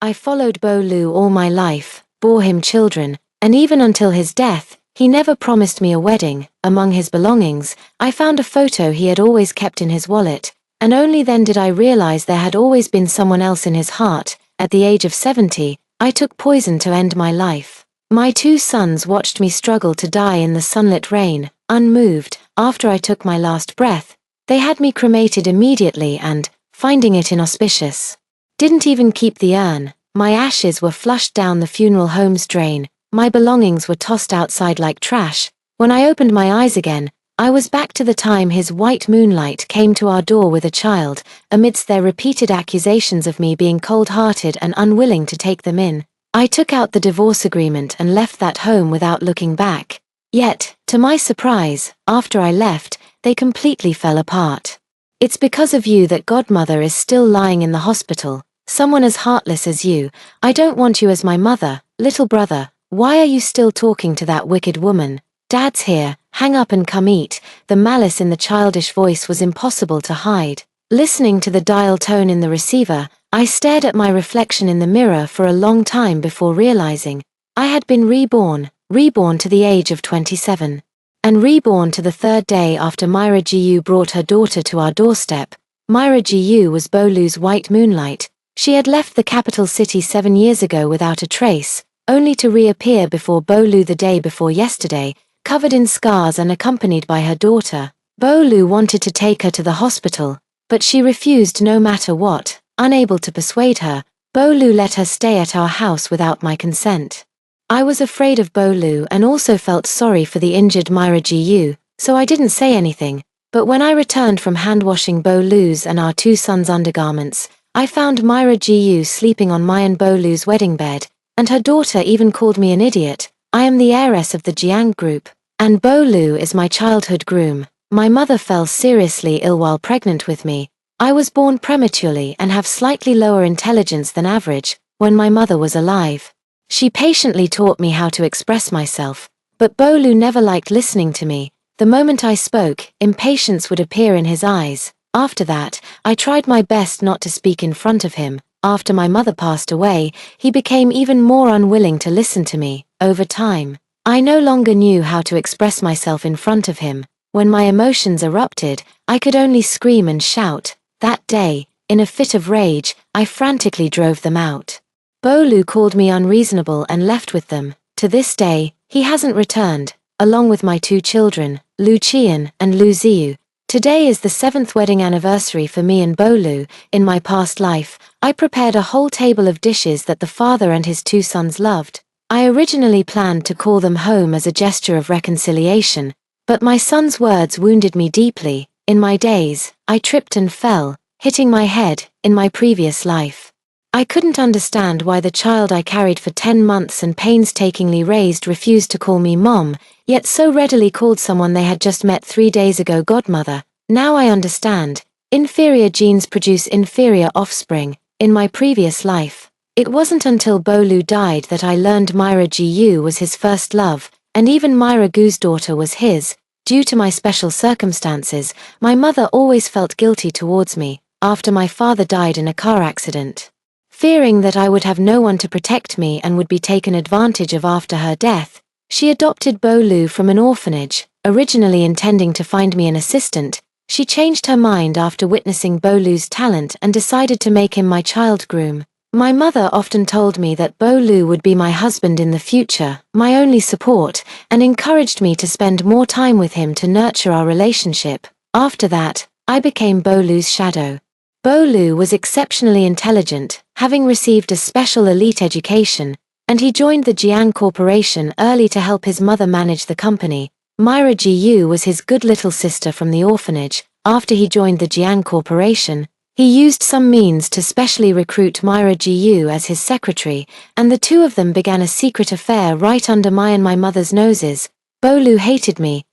I followed Bo Lu all my life, bore him children, and even until his death, he never promised me a wedding. Among his belongings, I found a photo he had always kept in his wallet, and only then did I realize there had always been someone else in his heart. At the age of 70, I took poison to end my life. My 2 sons watched me struggle to die in the sunlit rain, unmoved. After I took my last breath, they had me cremated immediately and, finding it inauspicious, didn't even keep the urn. My ashes were flushed down the funeral home's drain, my belongings were tossed outside like trash. When I opened my eyes again, I was back to the time his white moonlight came to our door with a child, amidst their repeated accusations of me being cold-hearted and unwilling to take them in. I took out the divorce agreement and left that home without looking back. Yet, to my surprise, after I left, they completely fell apart. It's because of you that Godmother is still lying in the hospital. Someone as heartless as you. I don't want you as my mother. Little brother, why are you still talking to that wicked woman? Dad's here, hang up and come eat. The malice in the childish voice was impossible to hide. Listening to the dial tone in the receiver, I stared at my reflection in the mirror for a long time before realizing I had been reborn to the age of 27. And reborn to the 3rd day after Myra Gu brought her daughter to our doorstep. Myra Gu was Bo Lu's white moonlight. She had left the capital city 7 years ago without a trace, only to reappear before Bo Lu the day before yesterday, covered in scars and accompanied by her daughter. Bo Lu wanted to take her to the hospital, but she refused no matter what. Unable to persuade her, Bo Lu let her stay at our house without my consent. I was afraid of Bo Lu and also felt sorry for the injured Myra Gu, so I didn't say anything, but when I returned from hand-washing Bo Lu's and our 2 sons' undergarments, I found Myra Gu sleeping on my and Bo Lu's wedding bed, and her daughter even called me an idiot. I am the heiress of the Jiang group, and Bo Lu is my childhood groom. My mother fell seriously ill while pregnant with me. I was born prematurely and have slightly lower intelligence than average. When my mother was alive, she patiently taught me how to express myself, but Bo Lu never liked listening to me. The moment I spoke, impatience would appear in his eyes. After that, I tried my best not to speak in front of him. After my mother passed away, he became even more unwilling to listen to me. Over time, I no longer knew how to express myself in front of him. When my emotions erupted, I could only scream and shout. That day, in a fit of rage, I frantically drove them out. Bo Lu called me unreasonable and left with them. To this day, he hasn't returned, along with my 2 children, Lu Qian and Lu Ziyu. Today is the 7th wedding anniversary for me and Bo Lu. In my past life, I prepared a whole table of dishes that the father and his 2 sons loved. I originally planned to call them home as a gesture of reconciliation, but my son's words wounded me deeply. In my days, I tripped and fell, hitting my head. In my previous life, I couldn't understand why the child I carried for 10 months and painstakingly raised refused to call me mom, yet so readily called someone they had just met 3 days ago godmother. Now I understand. Inferior genes produce inferior offspring. In my previous life, it wasn't until Bo Lu died that I learned Myra Gu was his first love, and even Myra Gu's daughter was his. Due to my special circumstances, my mother always felt guilty towards me. After my father died in a car accident, fearing that I would have no one to protect me and would be taken advantage of after her death, she adopted Bo Lu from an orphanage. Originally intending to find me an assistant, she changed her mind after witnessing Bo Lu's talent and decided to make him my child groom. My mother often told me that Bo Lu would be my husband in the future, my only support, and encouraged me to spend more time with him to nurture our relationship. After that, I became Bo Lu's shadow. Bo Lu was exceptionally intelligent, having received a special elite education, and he joined the Jiang Corporation early to help his mother manage the company. Myra Gu was his good little sister from the orphanage. After he joined the Jiang Corporation, he used some means to specially recruit Myra Gu as his secretary, and the 2 of them began a secret affair right under my and my mother's noses. Bo Lu hated me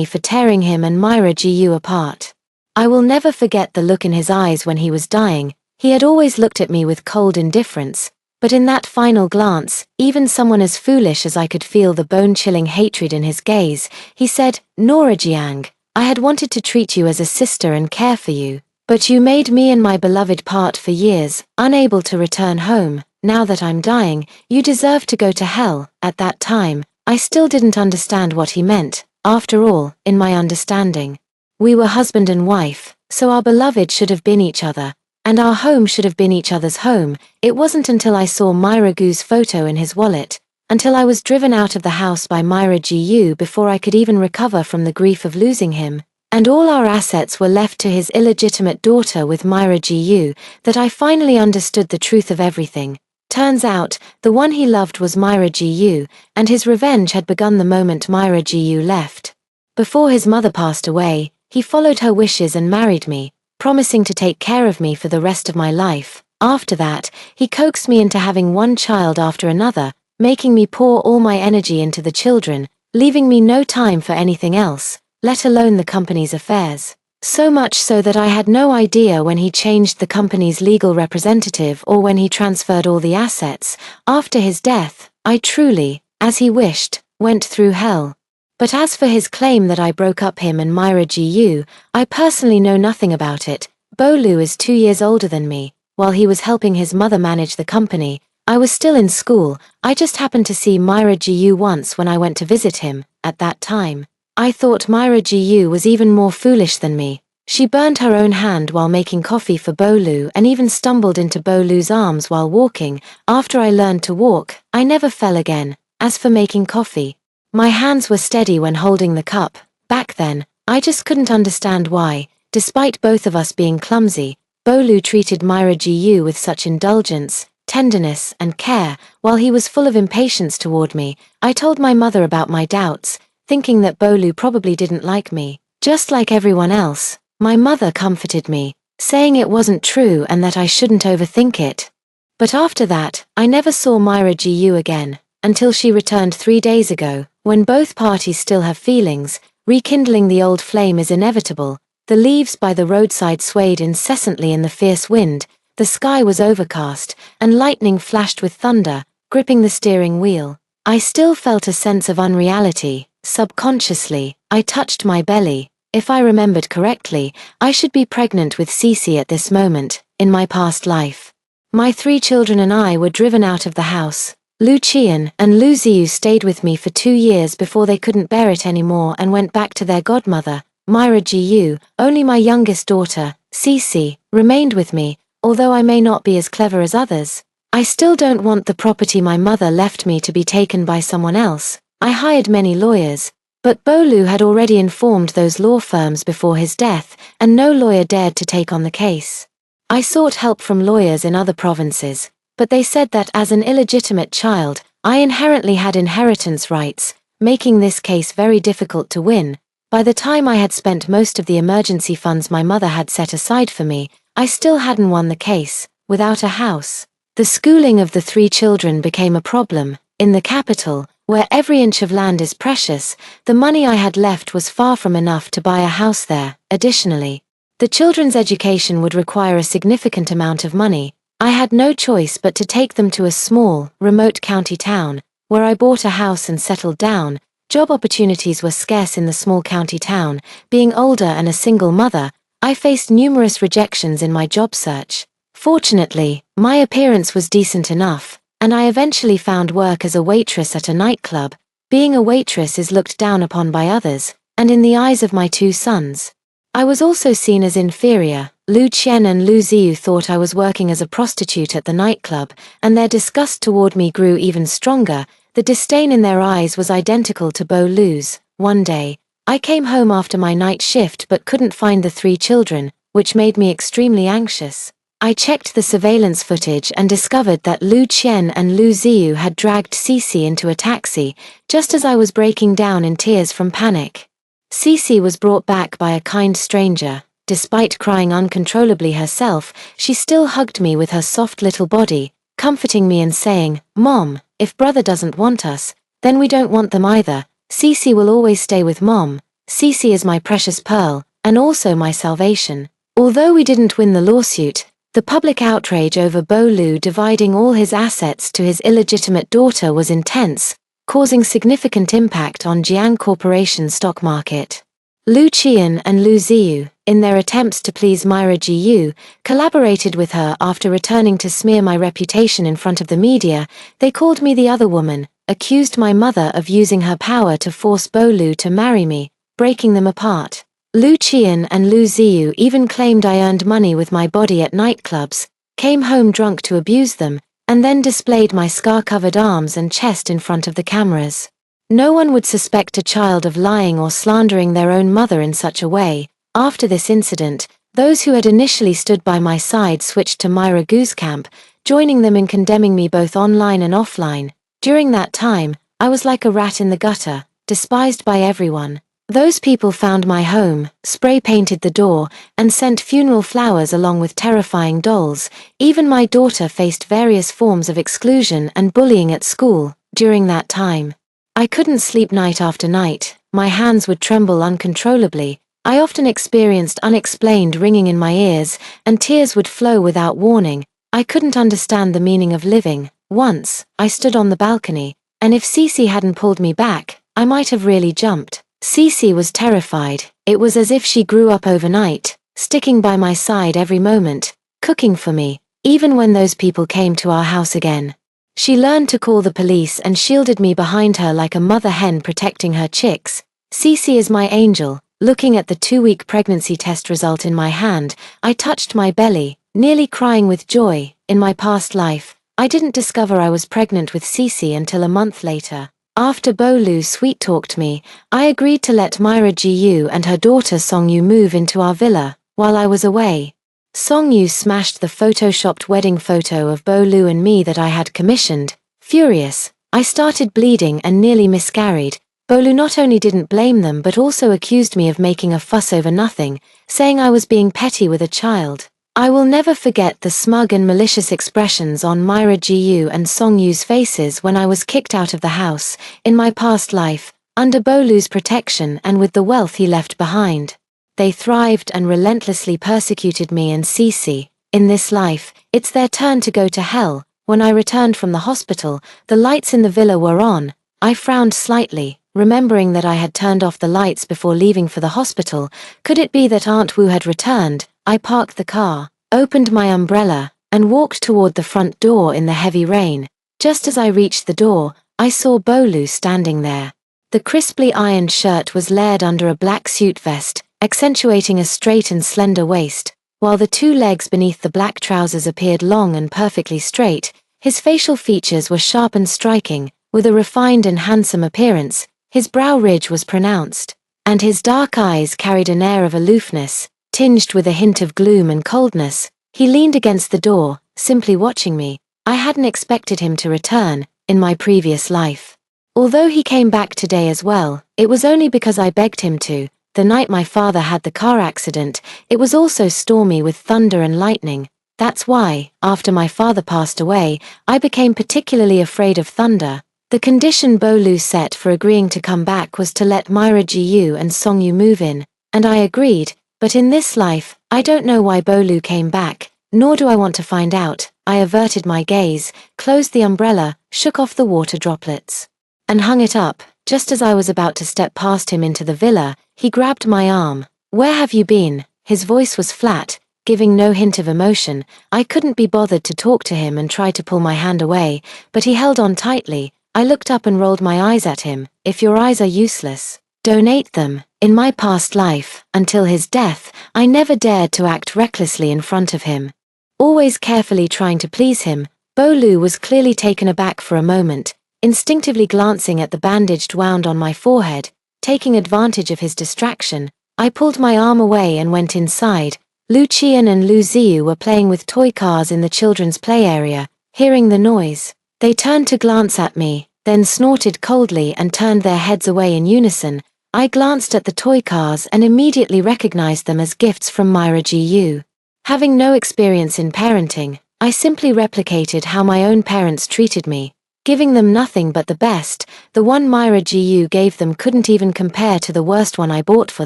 for tearing him and Myra Gu apart. I will never forget the look in his eyes when he was dying. He had always looked at me with cold indifference, but in that final glance, even someone as foolish as I could feel the bone-chilling hatred in his gaze. He said, "Nora Jiang, I had wanted to treat you as a sister and care for you, but you made me and my beloved part for years, unable to return home. now that I'm dying, you deserve to go to hell. At that time, I still didn't understand what he meant. After all, in my understanding, we were husband and wife, so our beloved should have been each other, and our home should have been each other's home. It wasn't until I saw Myra Gu's photo in his wallet, until I was driven out of the house by Myra Gu before I could even recover from the grief of losing him, and all our assets were left to his illegitimate daughter with Myra Gu, that I finally understood the truth of everything. Turns out, the one he loved was Myra Gu, and his revenge had begun the moment Myra Gu left. Before his mother passed away, he followed her wishes and married me, promising to take care of me for the rest of my life. After that, he coaxed me into having one child after another, making me pour all my energy into the children, leaving me no time for anything else, let alone the company's affairs. So much so that I had no idea when he changed the company's legal representative or when he transferred all the assets. After his death, I truly, as he wished, went through hell. But as for his claim that I broke up him and Myra Gu, I personally know nothing about it. Bolu is 2 years older than me. While he was helping his mother manage the company, I was still in school. I just happened to see Myra Gu once when I went to visit him. At that time, I thought Myra Gu was even more foolish than me. She burned her own hand while making coffee for Bolu and even stumbled into Bolu's arms while walking. After I learned to walk, I never fell again. As for making coffee, my hands were steady when holding the cup. Back then, I just couldn't understand why, despite both of us being clumsy, Bolu treated Myra Gu with such indulgence, tenderness, and care, while he was full of impatience toward me. I told my mother about my doubts, thinking that Bolu probably didn't like me, just like everyone else. My mother comforted me, saying it wasn't true and that I shouldn't overthink it. But after that, I never saw Myra Gu again, until she returned 3 days ago. When both parties still have feelings, rekindling the old flame is inevitable. The leaves by the roadside swayed incessantly in the fierce wind, the sky was overcast, and lightning flashed with thunder, gripping the steering wheel. I still felt a sense of unreality. Subconsciously, I touched my belly. If I remembered correctly, I should be pregnant with Cece at this moment, in my past life. My 3 children and I were driven out of the house. Lu Qian and Lu Ziyu stayed with me for 2 years before they couldn't bear it anymore and went back to their godmother, Myra Gu. Only my youngest daughter, Cece, remained with me, although I may not be as clever as others. I still don't want the property my mother left me to be taken by someone else. I hired many lawyers, but Bolu had already informed those law firms before his death, and no lawyer dared to take on the case. I sought help from lawyers in other provinces, but they said that as an illegitimate child, I inherently had inheritance rights, making this case very difficult to win. By the time I had spent most of the emergency funds my mother had set aside for me, I still hadn't won the case. Without a house, the schooling of the 3 children became a problem. In the capital, where every inch of land is precious, the money I had left was far from enough to buy a house there. Additionally, the children's education would require a significant amount of money. I had no choice but to take them to a small, remote county town, where I bought a house and settled down. Job opportunities were scarce in the small county town. Being older and a single mother, I faced numerous rejections in my job search. Fortunately, my appearance was decent enough, and I eventually found work as a waitress at a nightclub. Being a waitress is looked down upon by others, and in the eyes of my 2 sons, I was also seen as inferior. Lu Qian and Lu Ziyu thought I was working as a prostitute at the nightclub, and their disgust toward me grew even stronger. The disdain in their eyes was identical to Bolu's. One day, I came home after my night shift but couldn't find the 3 children, which made me extremely anxious. I checked the surveillance footage and discovered that Lu Qian and Lu Ziyu had dragged Cece into a taxi, just as I was breaking down in tears from panic. Cece was brought back by a kind stranger. Despite crying uncontrollably herself, she still hugged me with her soft little body, comforting me and saying, "Mom, if brother doesn't want us, then we don't want them either. Cece will always stay with Mom. Cece is my precious pearl, and also my salvation." Although we didn't win the lawsuit, the public outrage over Bolu dividing all his assets to his illegitimate daughter was intense, causing significant impact on Jiang Corporation's stock market. Lu Qian and Lu Ziyu, in their attempts to please Myra Gu, collaborated with her after returning to smear my reputation in front of the media. They called me the other woman, accused my mother of using her power to force Bo Lu to marry me, breaking them apart. Lu Qian and Lu Ziyu even claimed I earned money with my body at nightclubs, came home drunk to abuse them, and then displayed my scar-covered arms and chest in front of the cameras. No one would suspect a child of lying or slandering their own mother in such a way. After this incident, those who had initially stood by my side switched to Myra Gu's camp, joining them in condemning me both online and offline. During that time, I was like a rat in the gutter, despised by everyone. Those people found my home, spray-painted the door, and sent funeral flowers along with terrifying dolls. Even my daughter faced various forms of exclusion and bullying at school. During that time, I couldn't sleep night after night, my hands would tremble uncontrollably, I often experienced unexplained ringing in my ears, and tears would flow without warning. I couldn't understand the meaning of living. Once, I stood on the balcony, and if Cece hadn't pulled me back, I might have really jumped. Cece was terrified. It was as if she grew up overnight, sticking by my side every moment, cooking for me, even when those people came to our house again. She learned to call the police and shielded me behind her like a mother hen protecting her chicks. Cece is my angel. Looking at the 2-week pregnancy test result in my hand, I touched my belly, nearly crying with joy. In my past life, I didn't discover I was pregnant with Cece until a month later. After Bo Lu sweet-talked me, I agreed to let Myra Gu and her daughter Song Yu move into our villa. While I was away, Song Yu smashed the photoshopped wedding photo of Bo Lu and me that I had commissioned. Furious, I started bleeding and nearly miscarried. Bo Lu not only didn't blame them but also accused me of making a fuss over nothing, saying I was being petty with a child. I will never forget the smug and malicious expressions on Myra Gu and Song Yu's faces when I was kicked out of the house. In my past life, under Bo Lu's protection and with the wealth he left behind, they thrived and relentlessly persecuted me and Cece. In this life, it's their turn to go to hell. When I returned from the hospital, the lights in the villa were on. I frowned slightly, remembering that I had turned off the lights before leaving for the hospital. Could it be that Aunt Wu had returned? I parked the car, opened my umbrella, and walked toward the front door in the heavy rain. Just as I reached the door, I saw Bo Lu standing there. The crisply ironed shirt was layered under a black suit vest, accentuating a straight and slender waist, while the 2 legs beneath the black trousers appeared long and perfectly straight. His facial features were sharp and striking, with a refined and handsome appearance. His brow ridge was pronounced, and his dark eyes carried an air of aloofness, tinged with a hint of gloom and coldness. He leaned against the door, simply watching me. I hadn't expected him to return, in my previous life. Although he came back today as well, it was only because I begged him to. The night my father had the car accident, it was also stormy with thunder and lightning. That's why, after my father passed away, I became particularly afraid of thunder. The condition Bo Lu set for agreeing to come back was to let Myra Gu and Song Yu move in, and I agreed, but in this life, I don't know why Bo Lu came back, nor do I want to find out. I averted my gaze, closed the umbrella, shook off the water droplets, and hung it up. Just as I was about to step past him into the villa, he grabbed my arm. "Where have you been?" His voice was flat, giving no hint of emotion. I couldn't be bothered to talk to him and tried to pull my hand away, but he held on tightly. I looked up and rolled my eyes at him. "If your eyes are useless, donate them." In my past life, until his death, I never dared to act recklessly in front of him, always carefully trying to please him. Bo Lu was clearly taken aback for a moment, instinctively glancing at the bandaged wound on my forehead. Taking advantage of his distraction, I pulled my arm away and went inside. Lu Qian and Lu Ziyu were playing with toy cars in the children's play area. Hearing the noise, they turned to glance at me, then snorted coldly and turned their heads away in unison. I glanced at the toy cars and immediately recognized them as gifts from Myra Gu. Having no experience in parenting, I simply replicated how my own parents treated me, giving them nothing but the best. The one Myra Gu gave them couldn't even compare to the worst one I bought for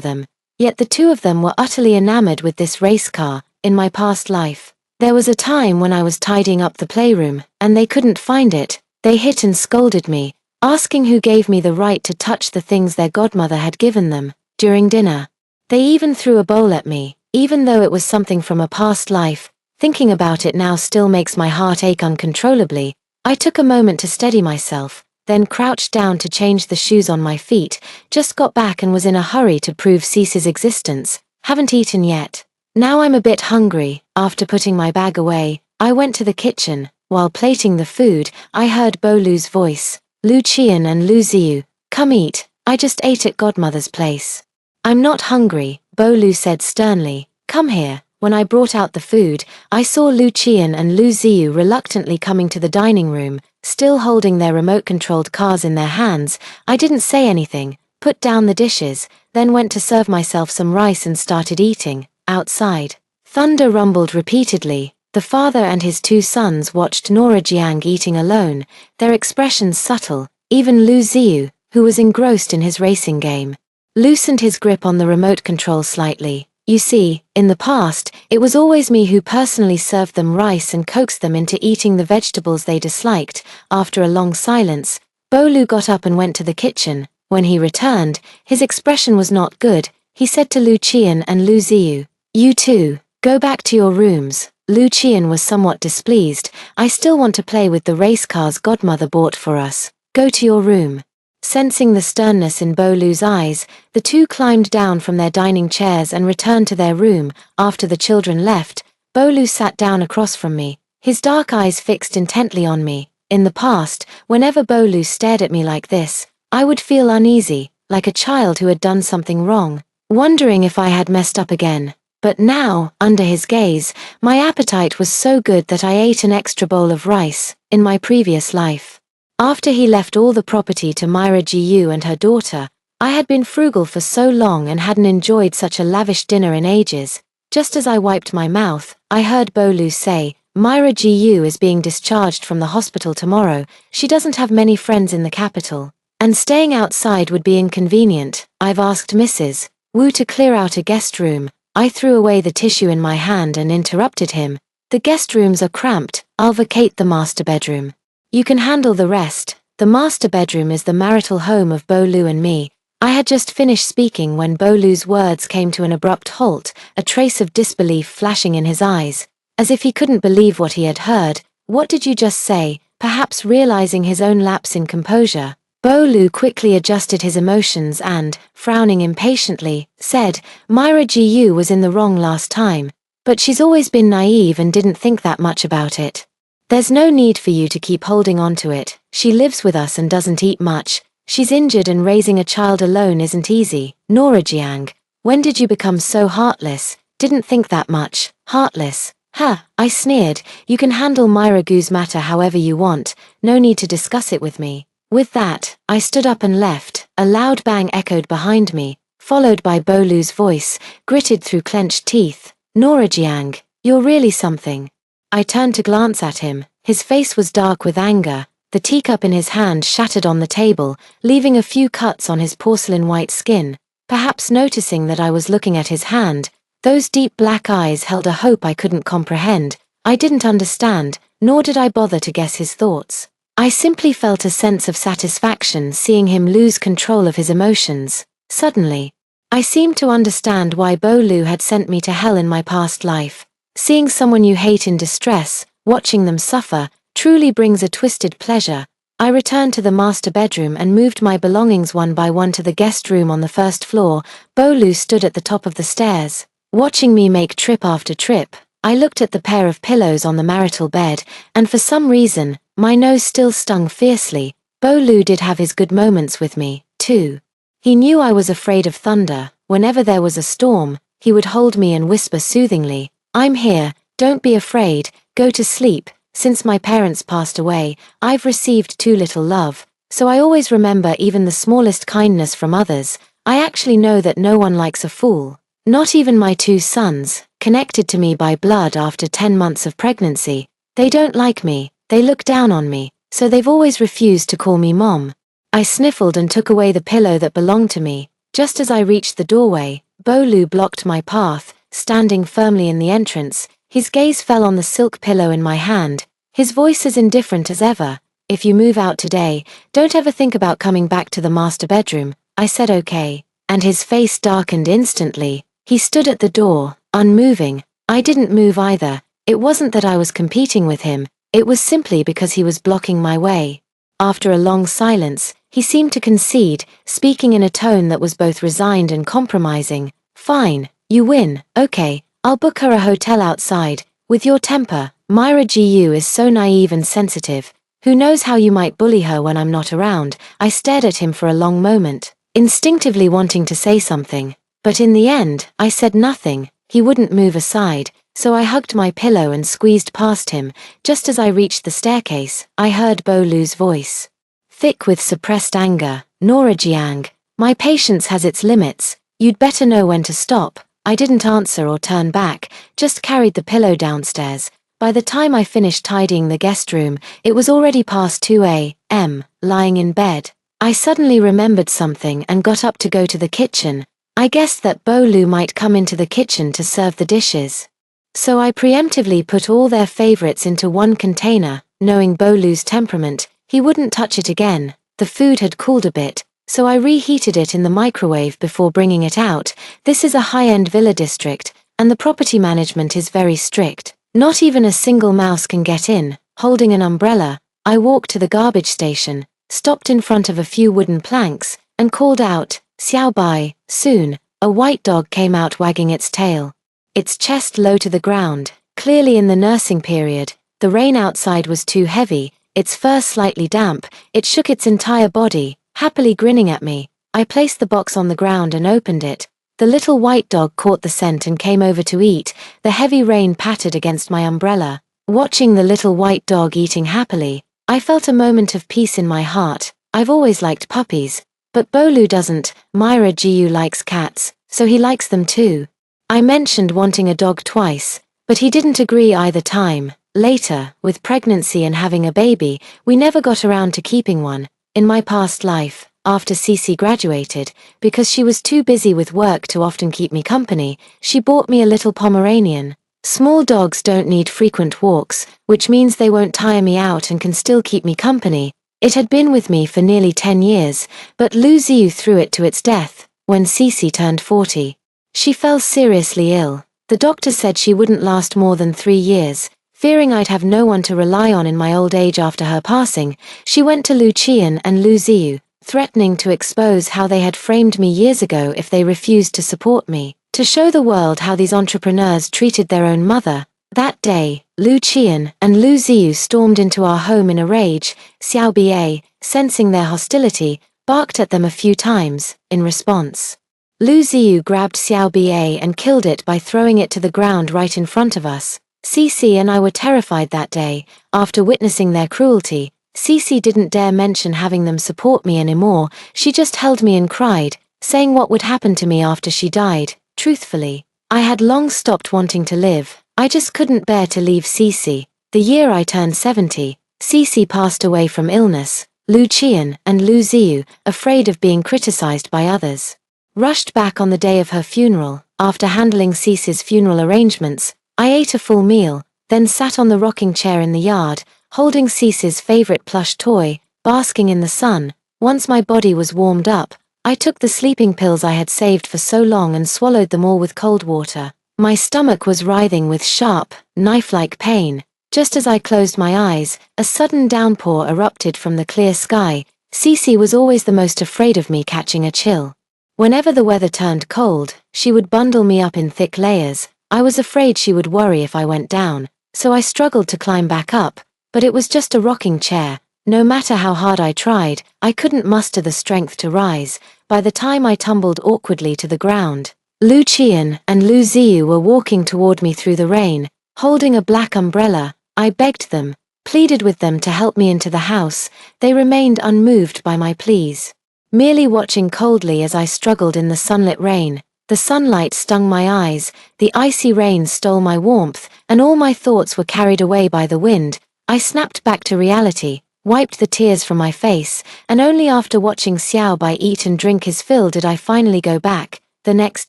them. Yet the 2 of them were utterly enamored with this race car. In my past life, there was a time when I was tidying up the playroom, and they couldn't find it. They hit and scolded me, asking who gave me the right to touch the things their godmother had given them. During dinner, They even threw a bowl at me, even though it was something from a past life. Thinking about it now still makes my heart ache uncontrollably. I took a moment to steady myself, then crouched down to change the shoes on my feet, just got back and was in a hurry to prove Cease's existence. Haven't eaten yet. Now I'm a bit hungry. After putting my bag away, I went to the kitchen. While plating the food, I heard Bolu's voice. Lu Qian and Lu Ziyu, come eat, I just ate at Godmother's place. I'm not hungry, Bolu said sternly, come here. When I brought out the food, I saw Lu Qian and Lu Ziyu reluctantly coming to the dining room, still holding their remote-controlled cars in their hands. I didn't say anything, put down the dishes, then went to serve myself some rice and started eating. Outside, thunder rumbled repeatedly. The father and his two sons watched Nora Jiang eating alone, their expressions subtle. Even Lu Ziyu, who was engrossed in his racing game, loosened his grip on the remote control slightly. You see, in the past, it was always me who personally served them rice and coaxed them into eating the vegetables they disliked. After a long silence, Bolu got up and went to the kitchen. When he returned, his expression was not good. He said to Lu Qian and Lu Ziyu, you two, go back to your rooms. Lu Qian was somewhat displeased. I still want to play with the race cars Godmother bought for us. Go to your room. Sensing the sternness in Bolu's eyes, the two climbed down from their dining chairs and returned to their room. After the children left, Bolu sat down across from me, his dark eyes fixed intently on me. In the past, whenever Bolu stared at me like this, I would feel uneasy, like a child who had done something wrong, wondering if I had messed up again. But now, under his gaze, my appetite was so good that I ate an extra bowl of rice. In my previous life, after he left all the property to Myra Gu and her daughter, I had been frugal for so long and hadn't enjoyed such a lavish dinner in ages. Just as I wiped my mouth, I heard Bolu say, Myra Gu is being discharged from the hospital tomorrow. She doesn't have many friends in the capital, and staying outside would be inconvenient. I've asked Mrs. Wu to clear out a guest room. I threw away the tissue in my hand and interrupted him. The guest rooms are cramped. I'll vacate the master bedroom. You can handle the rest. The master bedroom is the marital home of Bolu and me. I had just finished speaking when Bolu's words came to an abrupt halt, a trace of disbelief flashing in his eyes, as if he couldn't believe what he had heard. What did you just say? Perhaps realizing his own lapse in composure, Bolu quickly adjusted his emotions and, frowning impatiently, said, Myra Gu was in the wrong last time, but she's always been naive and didn't think that much about it. There's no need for you to keep holding on to it. She lives with us and doesn't eat much. She's injured and raising a child alone isn't easy. Nora Jiang, when did you become so heartless? Didn't think that much. Heartless? Huh, I sneered. You can handle Myra Gu's matter however you want. No need to discuss it with me. With that, I stood up and left. A loud bang echoed behind me, followed by Bolu's voice, gritted through clenched teeth. Nora Jiang, you're really something. I turned to glance at him. His face was dark with anger. The teacup in his hand shattered on the table, leaving a few cuts on his porcelain white skin. Perhaps noticing that I was looking at his hand, those deep black eyes held a hope I couldn't comprehend. I didn't understand, nor did I bother to guess his thoughts. I simply felt a sense of satisfaction seeing him lose control of his emotions. Suddenly, I seemed to understand why Bolu had sent me to hell in my past life. Seeing someone you hate in distress, watching them suffer, truly brings a twisted pleasure. I returned to the master bedroom and moved my belongings one by one to the guest room on the first floor. Bolu stood at the top of the stairs, watching me make trip after trip. I looked at the pair of pillows on the marital bed, and for some reason, my nose still stung fiercely. Bolu did have his good moments with me, too. He knew I was afraid of thunder. Whenever there was a storm, he would hold me and whisper soothingly, I'm here, don't be afraid, go to sleep. Since my parents passed away, I've received too little love, so I always remember even the smallest kindness from others. I actually know that no one likes a fool. Not even my two sons, connected to me by blood after 10 months of pregnancy. They don't like me, they look down on me, so they've always refused to call me Mom. I sniffled and took away the pillow that belonged to me. Just as I reached the doorway, Bolu blocked my path, standing firmly in the entrance. His gaze fell on the silk pillow in my hand, his voice as indifferent as ever. If you move out today, don't ever think about coming back to the master bedroom. I said okay. and his face darkened instantly. He stood at the door, unmoving. I didn't move either. It wasn't that I was competing with him, it was simply because he was blocking my way. After a long silence, he seemed to concede, speaking in a tone that was both resigned and compromising. Fine, you win, okay, I'll book her a hotel outside. With your temper, Myra Gu is so naive and sensitive. Who knows how you might bully her when I'm not around? I stared at him for a long moment, instinctively wanting to say something. But in the end, I said nothing. He wouldn't move aside, so I hugged my pillow and squeezed past him. Just as I reached the staircase, I heard Bolu's voice. Thick with suppressed anger, Nora Jiang, my patience has its limits. You'd better know when to stop. I didn't answer or turn back, just carried the pillow downstairs. By the time I finished tidying the guest room, it was already past 2 a.m., lying in bed. I suddenly remembered something and got up to go to the kitchen. I guessed that Bolu might come into the kitchen to serve the dishes. So I preemptively put all their favorites into one container, knowing Bolu's temperament, he wouldn't touch it again. The food had cooled a bit, so I reheated it in the microwave before bringing it out. This is a high-end villa district, and the property management is very strict. Not even a single mouse can get in. Holding an umbrella, I walked to the garbage station, stopped in front of a few wooden planks, and called out, "Xiao Bai." Soon, a white dog came out wagging its tail. Its chest low to the ground, clearly in the nursing period. The rain outside was too heavy, its fur slightly damp. It shook its entire body, happily grinning at me. I placed the box on the ground and opened it. The little white dog caught the scent and came over to eat. The heavy rain pattered against my umbrella. Watching the little white dog eating happily, I felt a moment of peace in my heart. I've always liked puppies, but Bolu doesn't. Myra Gu likes cats, so he likes them too. I mentioned wanting a dog twice, but he didn't agree either time. Later, with pregnancy and having a baby, we never got around to keeping one. In my past life, after Cece graduated, because she was too busy with work to often keep me company, she bought me a little Pomeranian. Small dogs don't need frequent walks, which means they won't tire me out and can still keep me company. It had been with me for nearly 10 years, but Lu Ziyu threw it to its death when Cece turned 40. She fell seriously ill. The doctor said she wouldn't last more than 3 years. Fearing I'd have no one to rely on in my old age after her passing, she went to Lu Qian and Lu Ziyu, threatening to expose how they had framed me years ago if they refused to support me, to show the world how these entrepreneurs treated their own mother. That day, Lu Qian and Lu Ziyu stormed into our home in a rage. Xiao Ba, sensing their hostility, barked at them a few times. In response, Lu Ziyu grabbed Xiao Ba and killed it by throwing it to the ground right in front of us. Cece and I were terrified that day. After witnessing their cruelty, Cece didn't dare mention having them support me anymore. She just held me and cried, saying what would happen to me after she died. Truthfully, I had long stopped wanting to live. I just couldn't bear to leave Cece. The year I turned 70, Cece passed away from illness. Lu Qian and Lu Ziyu, afraid of being criticized by others, rushed back on the day of her funeral. After handling Cece's funeral arrangements, I ate a full meal, then sat on the rocking chair in the yard, holding Cece's favorite plush toy, basking in the sun. Once my body was warmed up, I took the sleeping pills I had saved for so long and swallowed them all with cold water. My stomach was writhing with sharp, knife-like pain. Just as I closed my eyes, a sudden downpour erupted from the clear sky. Cece was always the most afraid of me catching a chill. Whenever the weather turned cold, she would bundle me up in thick layers. I was afraid she would worry if I went down, so I struggled to climb back up, but it was just a rocking chair. No matter how hard I tried, I couldn't muster the strength to rise. By the time I tumbled awkwardly to the ground, Lu Qian and Lu Ziyu were walking toward me through the rain, holding a black umbrella. I begged them, pleaded with them to help me into the house. They remained unmoved by my pleas, merely watching coldly as I struggled in the sunlit rain. The sunlight stung my eyes, the icy rain stole my warmth, and all my thoughts were carried away by the wind. I snapped back to reality, wiped the tears from my face, and only after watching Xiao Bai eat and drink his fill did I finally go back. The next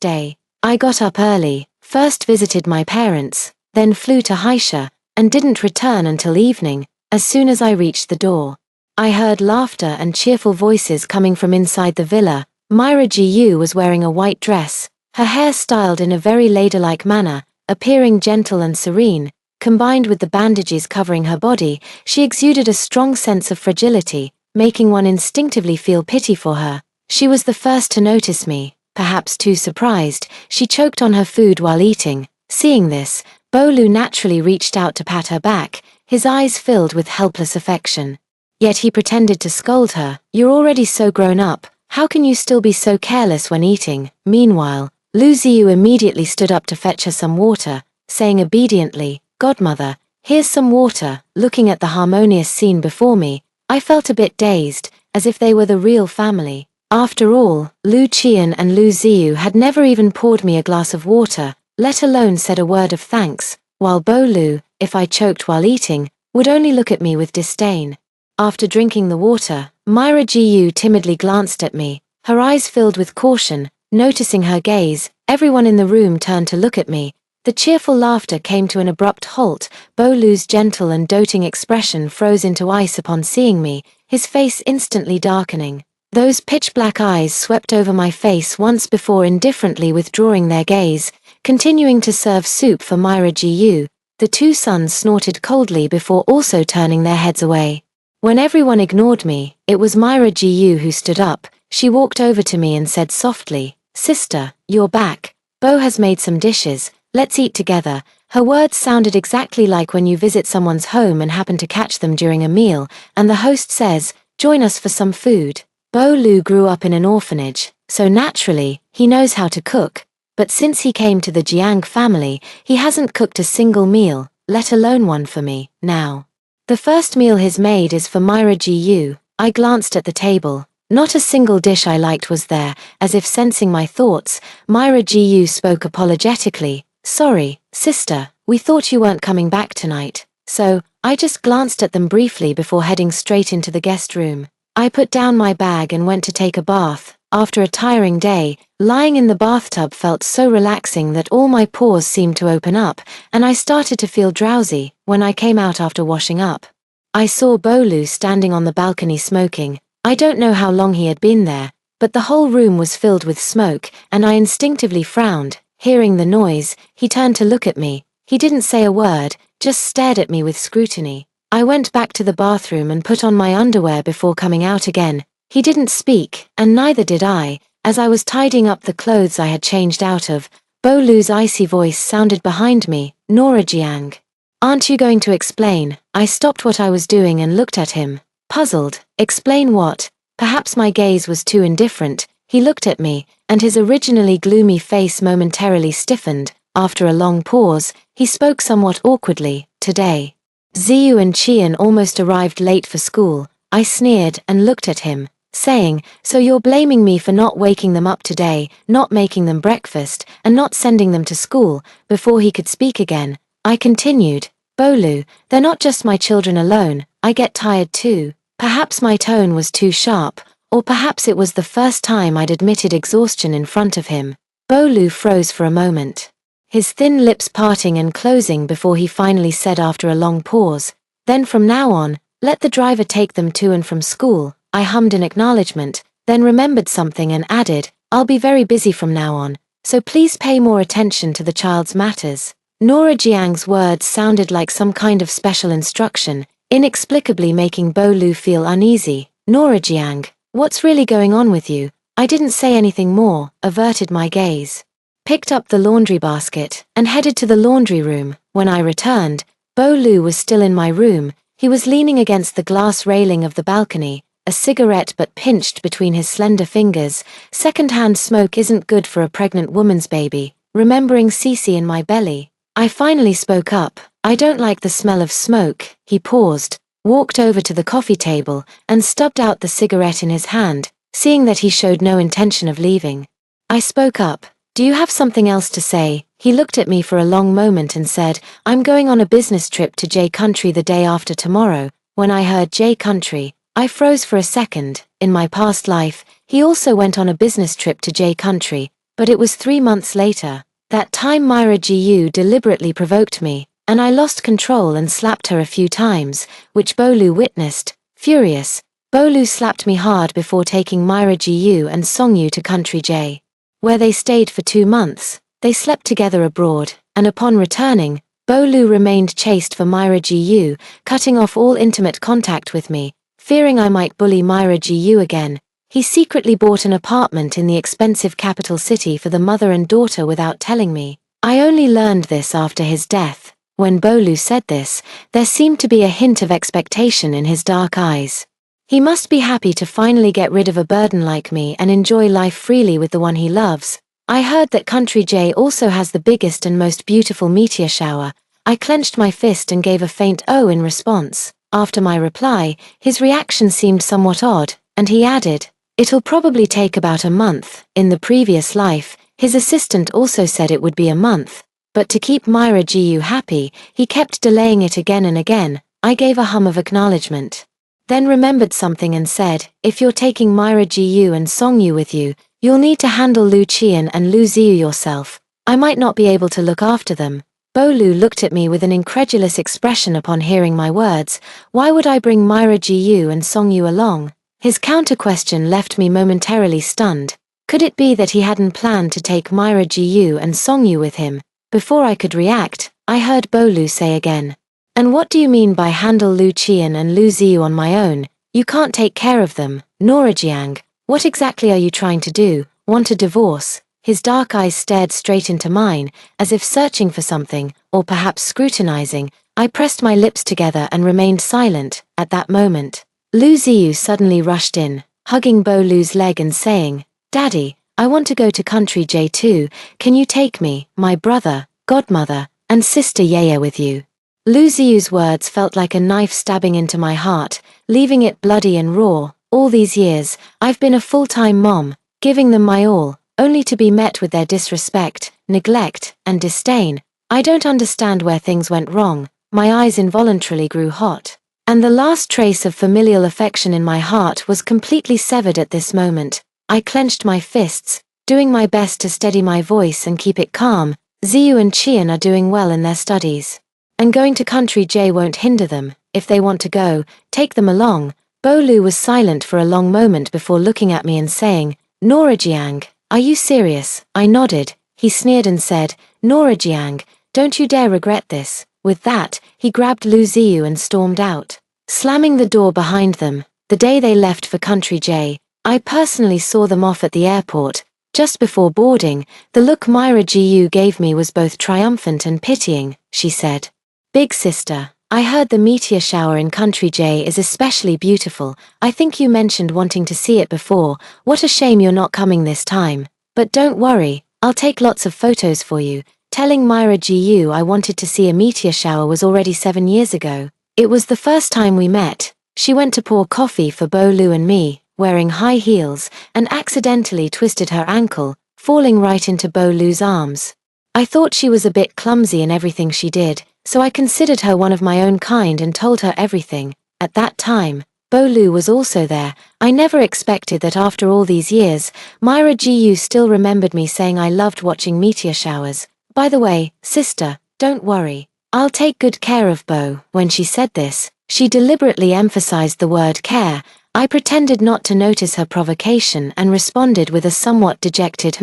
day, I got up early, first visited my parents, then flew to Haisha, and didn't return until evening. As soon as I reached the door, I heard laughter and cheerful voices coming from inside the villa. Myra Gu was wearing a white dress, her hair styled in a very ladylike manner, appearing gentle and serene. Combined with the bandages covering her body, she exuded a strong sense of fragility, making one instinctively feel pity for her. She was the first to notice me. Perhaps too surprised, she choked on her food while eating. Seeing this, Bolu naturally reached out to pat her back, his eyes filled with helpless affection. Yet he pretended to scold her. "You're already so grown up, how can you still be so careless when eating?" Meanwhile, Lu Ziyu immediately stood up to fetch her some water, saying obediently, "Godmother, here's some water." Looking at the harmonious scene before me, I felt a bit dazed, as if they were the real family. After all, Lu Qian and Lu Ziyu had never even poured me a glass of water, let alone said a word of thanks, while Bolu, if I choked while eating, would only look at me with disdain. After drinking the water, Myra Gu timidly glanced at me, her eyes filled with caution. Noticing her gaze, everyone in the room turned to look at me. The cheerful laughter came to an abrupt halt. Bolu's gentle and doting expression froze into ice upon seeing me, his face instantly darkening. Those pitch-black eyes swept over my face once before indifferently withdrawing their gaze, continuing to serve soup for Myra Gu. The two sons snorted coldly before also turning their heads away. When everyone ignored me, it was Myra Gu who stood up. She walked over to me and said softly, "Sister, you're back. Bo has made some dishes, let's eat together." Her words sounded exactly like when you visit someone's home and happen to catch them during a meal, and the host says, "Join us for some food." Bo Lu grew up in an orphanage, so naturally, he knows how to cook. But since he came to the Jiang family, he hasn't cooked a single meal, let alone one for me, now. The first meal he's made is for Myra Gu. I glanced at the table. Not a single dish I liked was there. As if sensing my thoughts, Myra Gu spoke apologetically. "Sorry, sister, we thought you weren't coming back tonight." So, I just glanced at them briefly before heading straight into the guest room. I put down my bag and went to take a bath. After a tiring day, lying in the bathtub felt so relaxing that all my pores seemed to open up, and I started to feel drowsy. When I came out after washing up, I saw Bolu standing on the balcony smoking. I don't know how long he had been there, but the whole room was filled with smoke, and I instinctively frowned. Hearing the noise, he turned to look at me. He didn't say a word, just stared at me with scrutiny. I went back to the bathroom and put on my underwear before coming out again. He didn't speak, and neither did I. As I was tidying up the clothes I had changed out of, Bolu's icy voice sounded behind me, "Nora Jiang. Aren't you going to explain?" I stopped what I was doing and looked at him, puzzled. "Explain what?" Perhaps my gaze was too indifferent. He looked at me, and his originally gloomy face momentarily stiffened. After a long pause, he spoke somewhat awkwardly. "Today, Ziyu and Qian almost arrived late for school." I sneered and looked at him, saying, "So you're blaming me for not waking them up today, not making them breakfast, and not sending them to school?" Before he could speak again, I continued, "Bolu, they're not just my children alone, I get tired too." Perhaps my tone was too sharp, or perhaps it was the first time I'd admitted exhaustion in front of him. Bolu froze for a moment, his thin lips parting and closing before he finally said after a long pause, "Then from now on, let the driver take them to and from school." I hummed in acknowledgement, then remembered something and added, "I'll be very busy from now on, so please pay more attention to the child's matters." Nora Jiang's words sounded like some kind of special instruction, inexplicably making Bolu feel uneasy. "Nora Jiang, what's really going on with you?" I didn't say anything more, averted my gaze, picked up the laundry basket, and headed to the laundry room. When I returned, Bolu was still in my room. He was leaning against the glass railing of the balcony, a cigarette but pinched between his slender fingers. Second-hand smoke isn't good for a pregnant woman's baby. Remembering Cece in my belly, I finally spoke up. "I don't like the smell of smoke." He paused, walked over to the coffee table, and stubbed out the cigarette in his hand. Seeing that he showed no intention of leaving, I spoke up. "Do you have something else to say?" He looked at me for a long moment and said, "I'm going on a business trip to J Country the day after tomorrow." When I heard J Country, I froze for a second. In my past life, he also went on a business trip to J Country, but it was 3 months later. That time Myra Gu deliberately provoked me, and I lost control and slapped her a few times, which Bolu witnessed. Furious, Bolu slapped me hard before taking Myra Gu and Songyu to Country J, where they stayed for 2 months. They slept together abroad, and upon returning, Bolu remained chaste for Myra Gu, cutting off all intimate contact with me, fearing I might bully Myra Gu again. He secretly bought an apartment in the expensive capital city for the mother and daughter without telling me. I only learned this after his death. When Bolu said this, there seemed to be a hint of expectation in his dark eyes. He must be happy to finally get rid of a burden like me and enjoy life freely with the one he loves. I heard that Country J also has the biggest and most beautiful meteor shower. I clenched my fist and gave a faint "oh" in response. After my reply, his reaction seemed somewhat odd, and he added, "It'll probably take about a month. In the previous life, his assistant also said it would be a month. But to keep Myra Gu happy, he kept delaying it again and again." I gave a hum of acknowledgement. Then remembered something and said, "If you're taking Myra Gu and Songyu with you, you'll need to handle Lu Qian and Lu Ziyu yourself. I might not be able to look after them." Bolu looked at me with an incredulous expression upon hearing my words. Why would I bring Myra Gu and Songyu along? His counter-question left me momentarily stunned. Could it be that he hadn't planned to take Myra Gu and Songyu with him? Before I could react, I heard Bolu say again, "And what do you mean by handle Lu Qian and Lu Ziyu on my own? You can't take care of them, Nora Jiang. What exactly are you trying to do? Want a divorce?" His dark eyes stared straight into mine, as if searching for something, or perhaps scrutinizing. I pressed my lips together and remained silent. At that moment, Lu Ziyu suddenly rushed in, hugging Bolu's leg and saying, "Daddy, I want to go to Country J too. Can you take me, my brother, godmother, and sister Yaya with you?" Lu Ziyu's words felt like a knife stabbing into my heart, leaving it bloody and raw. All these years, I've been a full-time mom, giving them my all, only to be met with their disrespect, neglect, and disdain. I don't understand where things went wrong. My eyes involuntarily grew hot, and the last trace of familial affection in my heart was completely severed at this moment. I clenched my fists, doing my best to steady my voice and keep it calm. Ziyu and Qian are doing well in their studies, and going to Country J won't hinder them. If they want to go, take them along. Bolu was silent for a long moment before looking at me and saying, "Nora Jiang, are you serious?" I nodded. He sneered and said, "Nora Jiang, don't you dare regret this." With that, he grabbed Lu Ziyu and stormed out, slamming the door behind them. The day they left for Country J, I personally saw them off at the airport. Just before boarding, the look Myra Gu gave me was both triumphant and pitying. She said, "Big sister, I heard the meteor shower in Country J is especially beautiful. I think you mentioned wanting to see it before. What a shame you're not coming this time. But don't worry, I'll take lots of photos for you." Telling Myra Gu I wanted to see a meteor shower was already 7 years ago. It was the first time we met. She went to pour coffee for Bolu and me, wearing high heels, and accidentally twisted her ankle, falling right into Bolu's arms. I thought she was a bit clumsy in everything she did, so I considered her one of my own kind and told her everything. At that time, Bolu was also there. I never expected that after all these years, Myra Gu still remembered me saying I loved watching meteor showers. "By the way, sister, don't worry. I'll take good care of Bo." When she said this, she deliberately emphasized the word care. I pretended not to notice her provocation and responded with a somewhat dejected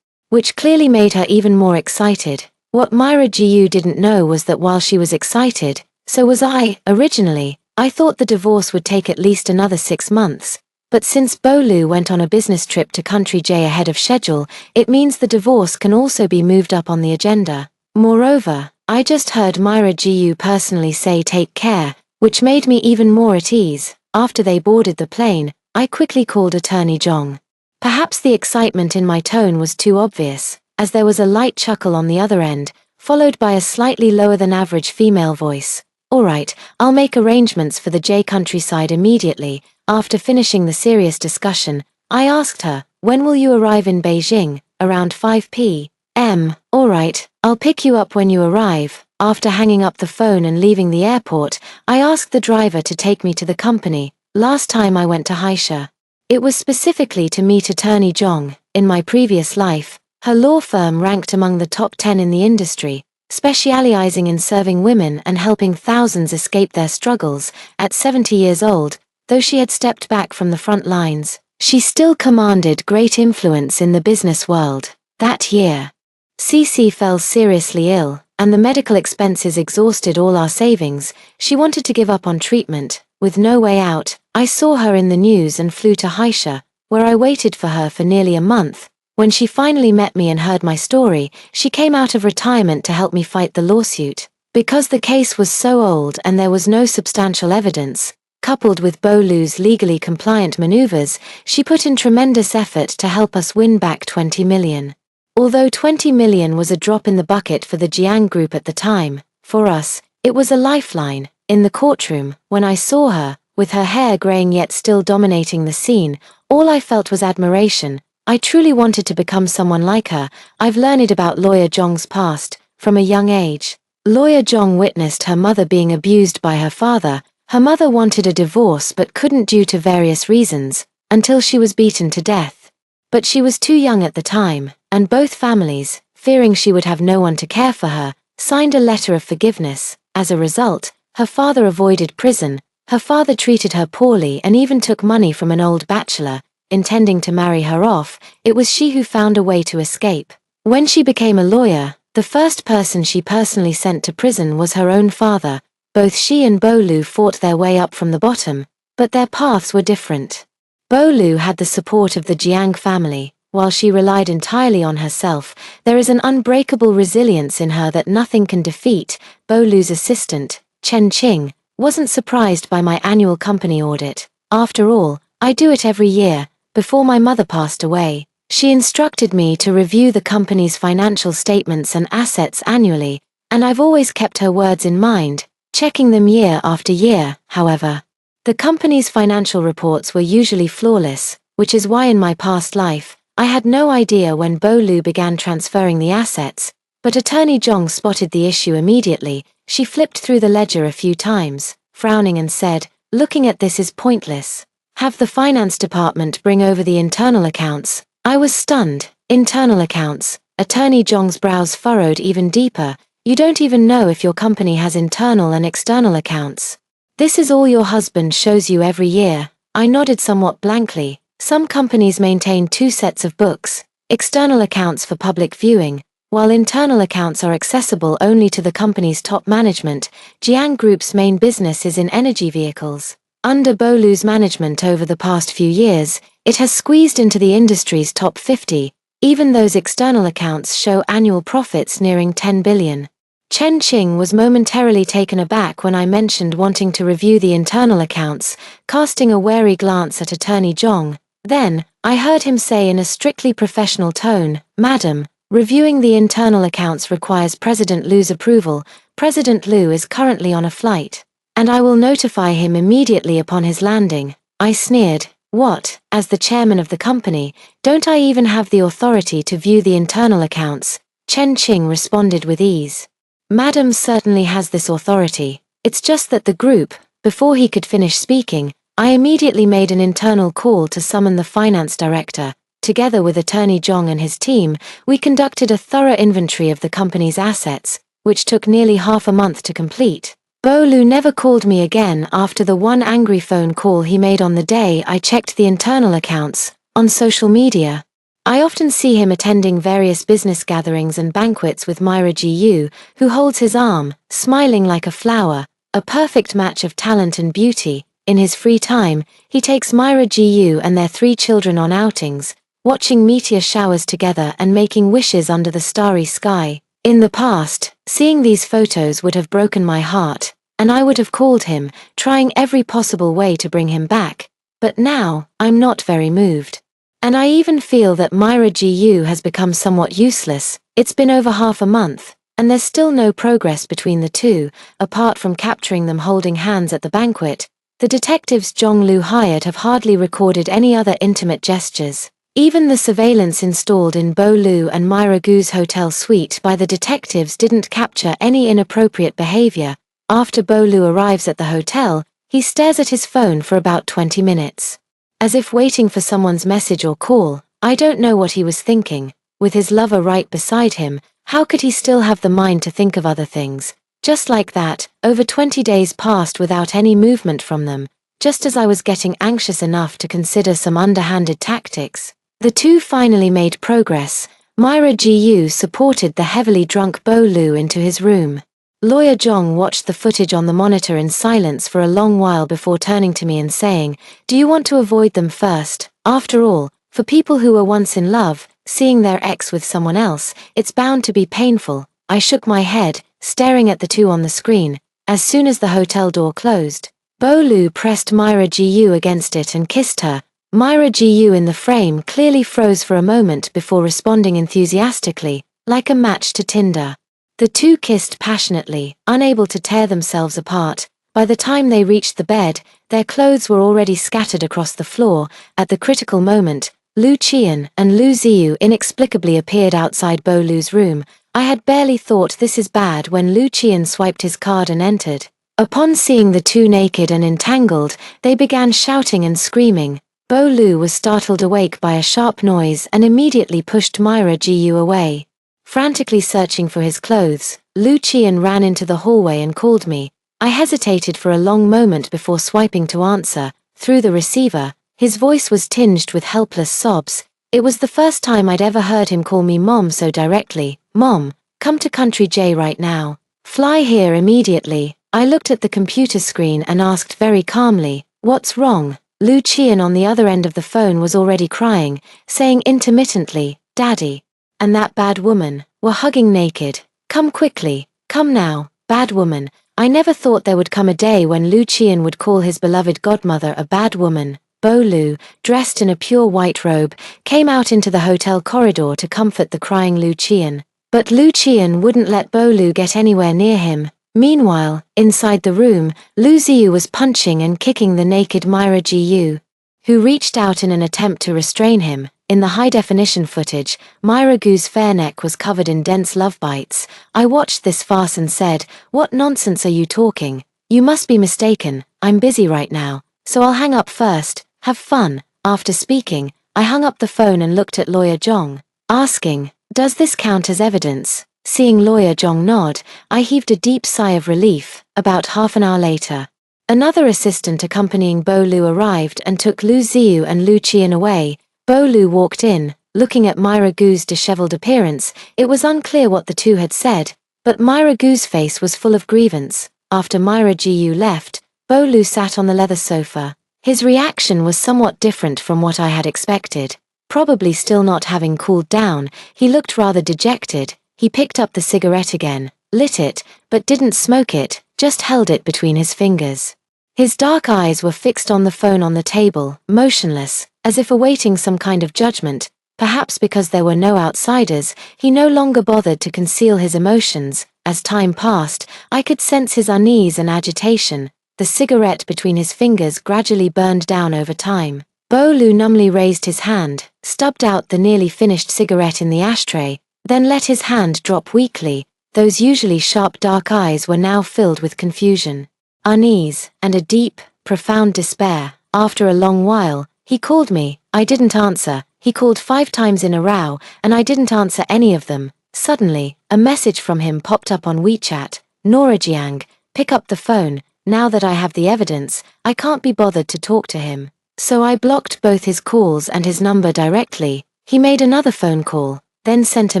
which clearly made her even more excited. What Myra Gu didn't know was that while she was excited, so was I. Originally, I thought the divorce would take at least another 6 months. But since Bolu went on a business trip to Country J ahead of schedule, it means the divorce can also be moved up on the agenda. Moreover, I just heard Myra Gu personally say take care, which made me even more at ease. After they boarded the plane, I quickly called Attorney Zhong. Perhaps the excitement in my tone was too obvious, as there was a light chuckle on the other end, followed by a slightly lower than average female voice. "All right, I'll make arrangements for the J countryside immediately." After finishing the serious discussion, I asked her, "When will you arrive in Beijing?" "Around 5 p.m. "All right, I'll pick you up when you arrive." After hanging up the phone and leaving the airport, I asked the driver to take me to the company. Last time I went to Haisha, it was specifically to meet Attorney Zhong. In my previous life, her law firm ranked among the top 10 in the industry, specializing in serving women and helping thousands escape their struggles. At 70 years old, though she had stepped back from the front lines, she still commanded great influence in the business world. That year, Cece fell seriously ill, and the medical expenses exhausted all our savings. She wanted to give up on treatment. With no way out, I saw her in the news and flew to Haisha, where I waited for her for nearly a month. When she finally met me and heard my story, she came out of retirement to help me fight the lawsuit. Because the case was so old and there was no substantial evidence, coupled with Bolu's legally compliant maneuvers, she put in tremendous effort to help us win back 20 million. Although 20 million was a drop in the bucket for the Jiang Group at the time, for us, it was a lifeline. In the courtroom, when I saw her, with her hair graying yet still dominating the scene, all I felt was admiration. I truly wanted to become someone like her. I've learned about Lawyer Zhong's past from a young age. Lawyer Zhong witnessed her mother being abused by her father. Her mother wanted a divorce but couldn't due to various reasons, until she was beaten to death. But she was too young at the time, and both families, fearing she would have no one to care for her, signed a letter of forgiveness. As a result, her father avoided prison. Her father treated her poorly and even took money from an old bachelor, intending to marry her off. It was she who found a way to escape. When she became a lawyer, the first person she personally sent to prison was her own father. Both she and Bolu fought their way up from the bottom, but their paths were different. Bolu had the support of the Jiang family. While she relied entirely on herself, there is an unbreakable resilience in her that nothing can defeat. Bolu's assistant, Chen Qing, wasn't surprised by my annual company audit. After all, I do it every year. Before my mother passed away, she instructed me to review the company's financial statements and assets annually, and I've always kept her words in mind, checking them year after year. However, the company's financial reports were usually flawless, which is why in my past life, I had no idea when Bolu began transferring the assets, but Attorney Zhong spotted the issue immediately. She flipped through the ledger a few times, frowning and said, "Looking at this is pointless. Have the finance department bring over the internal accounts." I was stunned. Internal accounts? Attorney Zhong's brows furrowed even deeper. You don't even know if your company has internal and external accounts. This is all your husband shows you every year. I nodded somewhat blankly. Some companies maintain two sets of books, external accounts for public viewing, while internal accounts are accessible only to the company's top management. Jiang Group's main business is in energy vehicles. Under Bolu's management over the past few years, it has squeezed into the industry's top 50. Even those external accounts show annual profits nearing 10 billion. Chen Qing was momentarily taken aback when I mentioned wanting to review the internal accounts, casting a wary glance at Attorney Zhong. Then, I heard him say in a strictly professional tone, "Madam, reviewing the internal accounts requires President Lu's approval. President Lu is currently on a flight, and I will notify him immediately upon his landing." I sneered. What, as the chairman of the company, don't I even have the authority to view the internal accounts? Chen Qing responded with ease. Madam certainly has this authority. It's just that the group, before he could finish speaking, I immediately made an internal call to summon the finance director. Together with Attorney Zhong and his team, we conducted a thorough inventory of the company's assets, which took nearly half a month to complete. Bolu never called me again after the one angry phone call he made on the day I checked the internal accounts. On social media, I often see him attending various business gatherings and banquets with Myra Gu, who holds his arm, smiling like a flower, a perfect match of talent and beauty. In his free time, he takes Myra Gu and their 3 children on outings, watching meteor showers together and making wishes under the starry sky. In the past, seeing these photos would have broken my heart, and I would have called him, trying every possible way to bring him back. But now, I'm not very moved. And I even feel that Myra Gu has become somewhat useless. It's been over half a month, and there's still no progress between the two, apart from capturing them holding hands at the banquet. The detectives Zhong Lu hired have hardly recorded any other intimate gestures. Even the surveillance installed in Bolu and Myra Gu's hotel suite by the detectives didn't capture any inappropriate behavior. After Bolu arrives at the hotel, he stares at his phone for about 20 minutes. As if waiting for someone's message or call. I don't know what he was thinking. With his lover right beside him, how could he still have the mind to think of other things? Just like that, over 20 days passed without any movement from them. just as I was getting anxious enough to consider some underhanded tactics. The two finally made progress. Myra Gu supported the heavily drunk Bo Lu into his room. Lawyer Zhong watched the footage on the monitor in silence for a long while before turning to me and saying, "Do you want to avoid them first? After all, for people who were once in love, seeing their ex with someone else, it's bound to be painful." I shook my head, staring at the two on the screen. As soon as the hotel door closed, Bo Lu pressed Myra Gu against it and kissed her. Myra Gu in the frame clearly froze for a moment before responding enthusiastically, like a match to Tinder. The two kissed passionately, unable to tear themselves apart. By the time they reached the bed, their clothes were already scattered across the floor. At the critical moment, Lu Qian and Lu Ziyu inexplicably appeared outside Bo Lu's room. I had barely thought this is bad when Lu Qian swiped his card and entered. Upon seeing the two naked and entangled, they began shouting and screaming. Bo Lu was startled awake by a sharp noise and immediately pushed Myra Gu away. Frantically searching for his clothes, Lu Qian ran into the hallway and called me. I hesitated for a long moment before swiping to answer. Through the receiver, his voice was tinged with helpless sobs. It was the first time I'd ever heard him call me Mom so directly. "Mom, come to Country J right now. Fly here immediately." I looked at the computer screen and asked very calmly, "What's wrong?" Lu Qian on the other end of the phone was already crying, saying intermittently, "Daddy and that bad woman were hugging naked. Come quickly, come now, bad woman." I never thought there would come a day when Lu Qian would call his beloved godmother a bad woman. Bo Lu, dressed in a pure white robe, came out into the hotel corridor to comfort the crying Lu Qian. But Lu Qian wouldn't let Bo Lu get anywhere near him. Meanwhile, inside the room, Lu Ziyu was punching and kicking the naked Myra Gu, who reached out in an attempt to restrain him. In the high-definition footage, Myra Gu's fair neck was covered in dense love bites. I watched this farce and said, "What nonsense are you talking? You must be mistaken. I'm busy right now, so I'll hang up first. Have fun." After speaking, I hung up the phone and looked at Lawyer Zhong, asking, "Does this count as evidence?" Seeing Lawyer Zhong nod, I heaved a deep sigh of relief. About half an hour later, another assistant accompanying Bo Lu arrived and took Lu Ziyu and Lu Qian away. Bo Lu walked in, looking at Myra Gu's disheveled appearance. It was unclear what the two had said, but Myra Gu's face was full of grievance. After Myra Gu left, Bo Lu sat on the leather sofa. His reaction was somewhat different from what I had expected. Probably still not having cooled down, he looked rather dejected. He picked up the cigarette again, lit it, but didn't smoke it, just held it between his fingers. His dark eyes were fixed on the phone on the table, motionless, as if awaiting some kind of judgment. Perhaps because there were no outsiders, he no longer bothered to conceal his emotions. As time passed, I could sense his unease and agitation. The cigarette between his fingers gradually burned down over time. Bo Lu numbly raised his hand, stubbed out the nearly finished cigarette in the ashtray, then let his hand drop weakly. Those usually sharp dark eyes were now filled with confusion, unease, and a deep, profound despair. After a long while, he called me. I didn't answer. He called 5 times in a row, and I didn't answer any of them. Suddenly, a message from him popped up on WeChat. "Nora Jiang, pick up the phone. Now that I have the evidence, I can't be bothered to talk to him." So I blocked both his calls and his number directly. He made another phone call, then sent a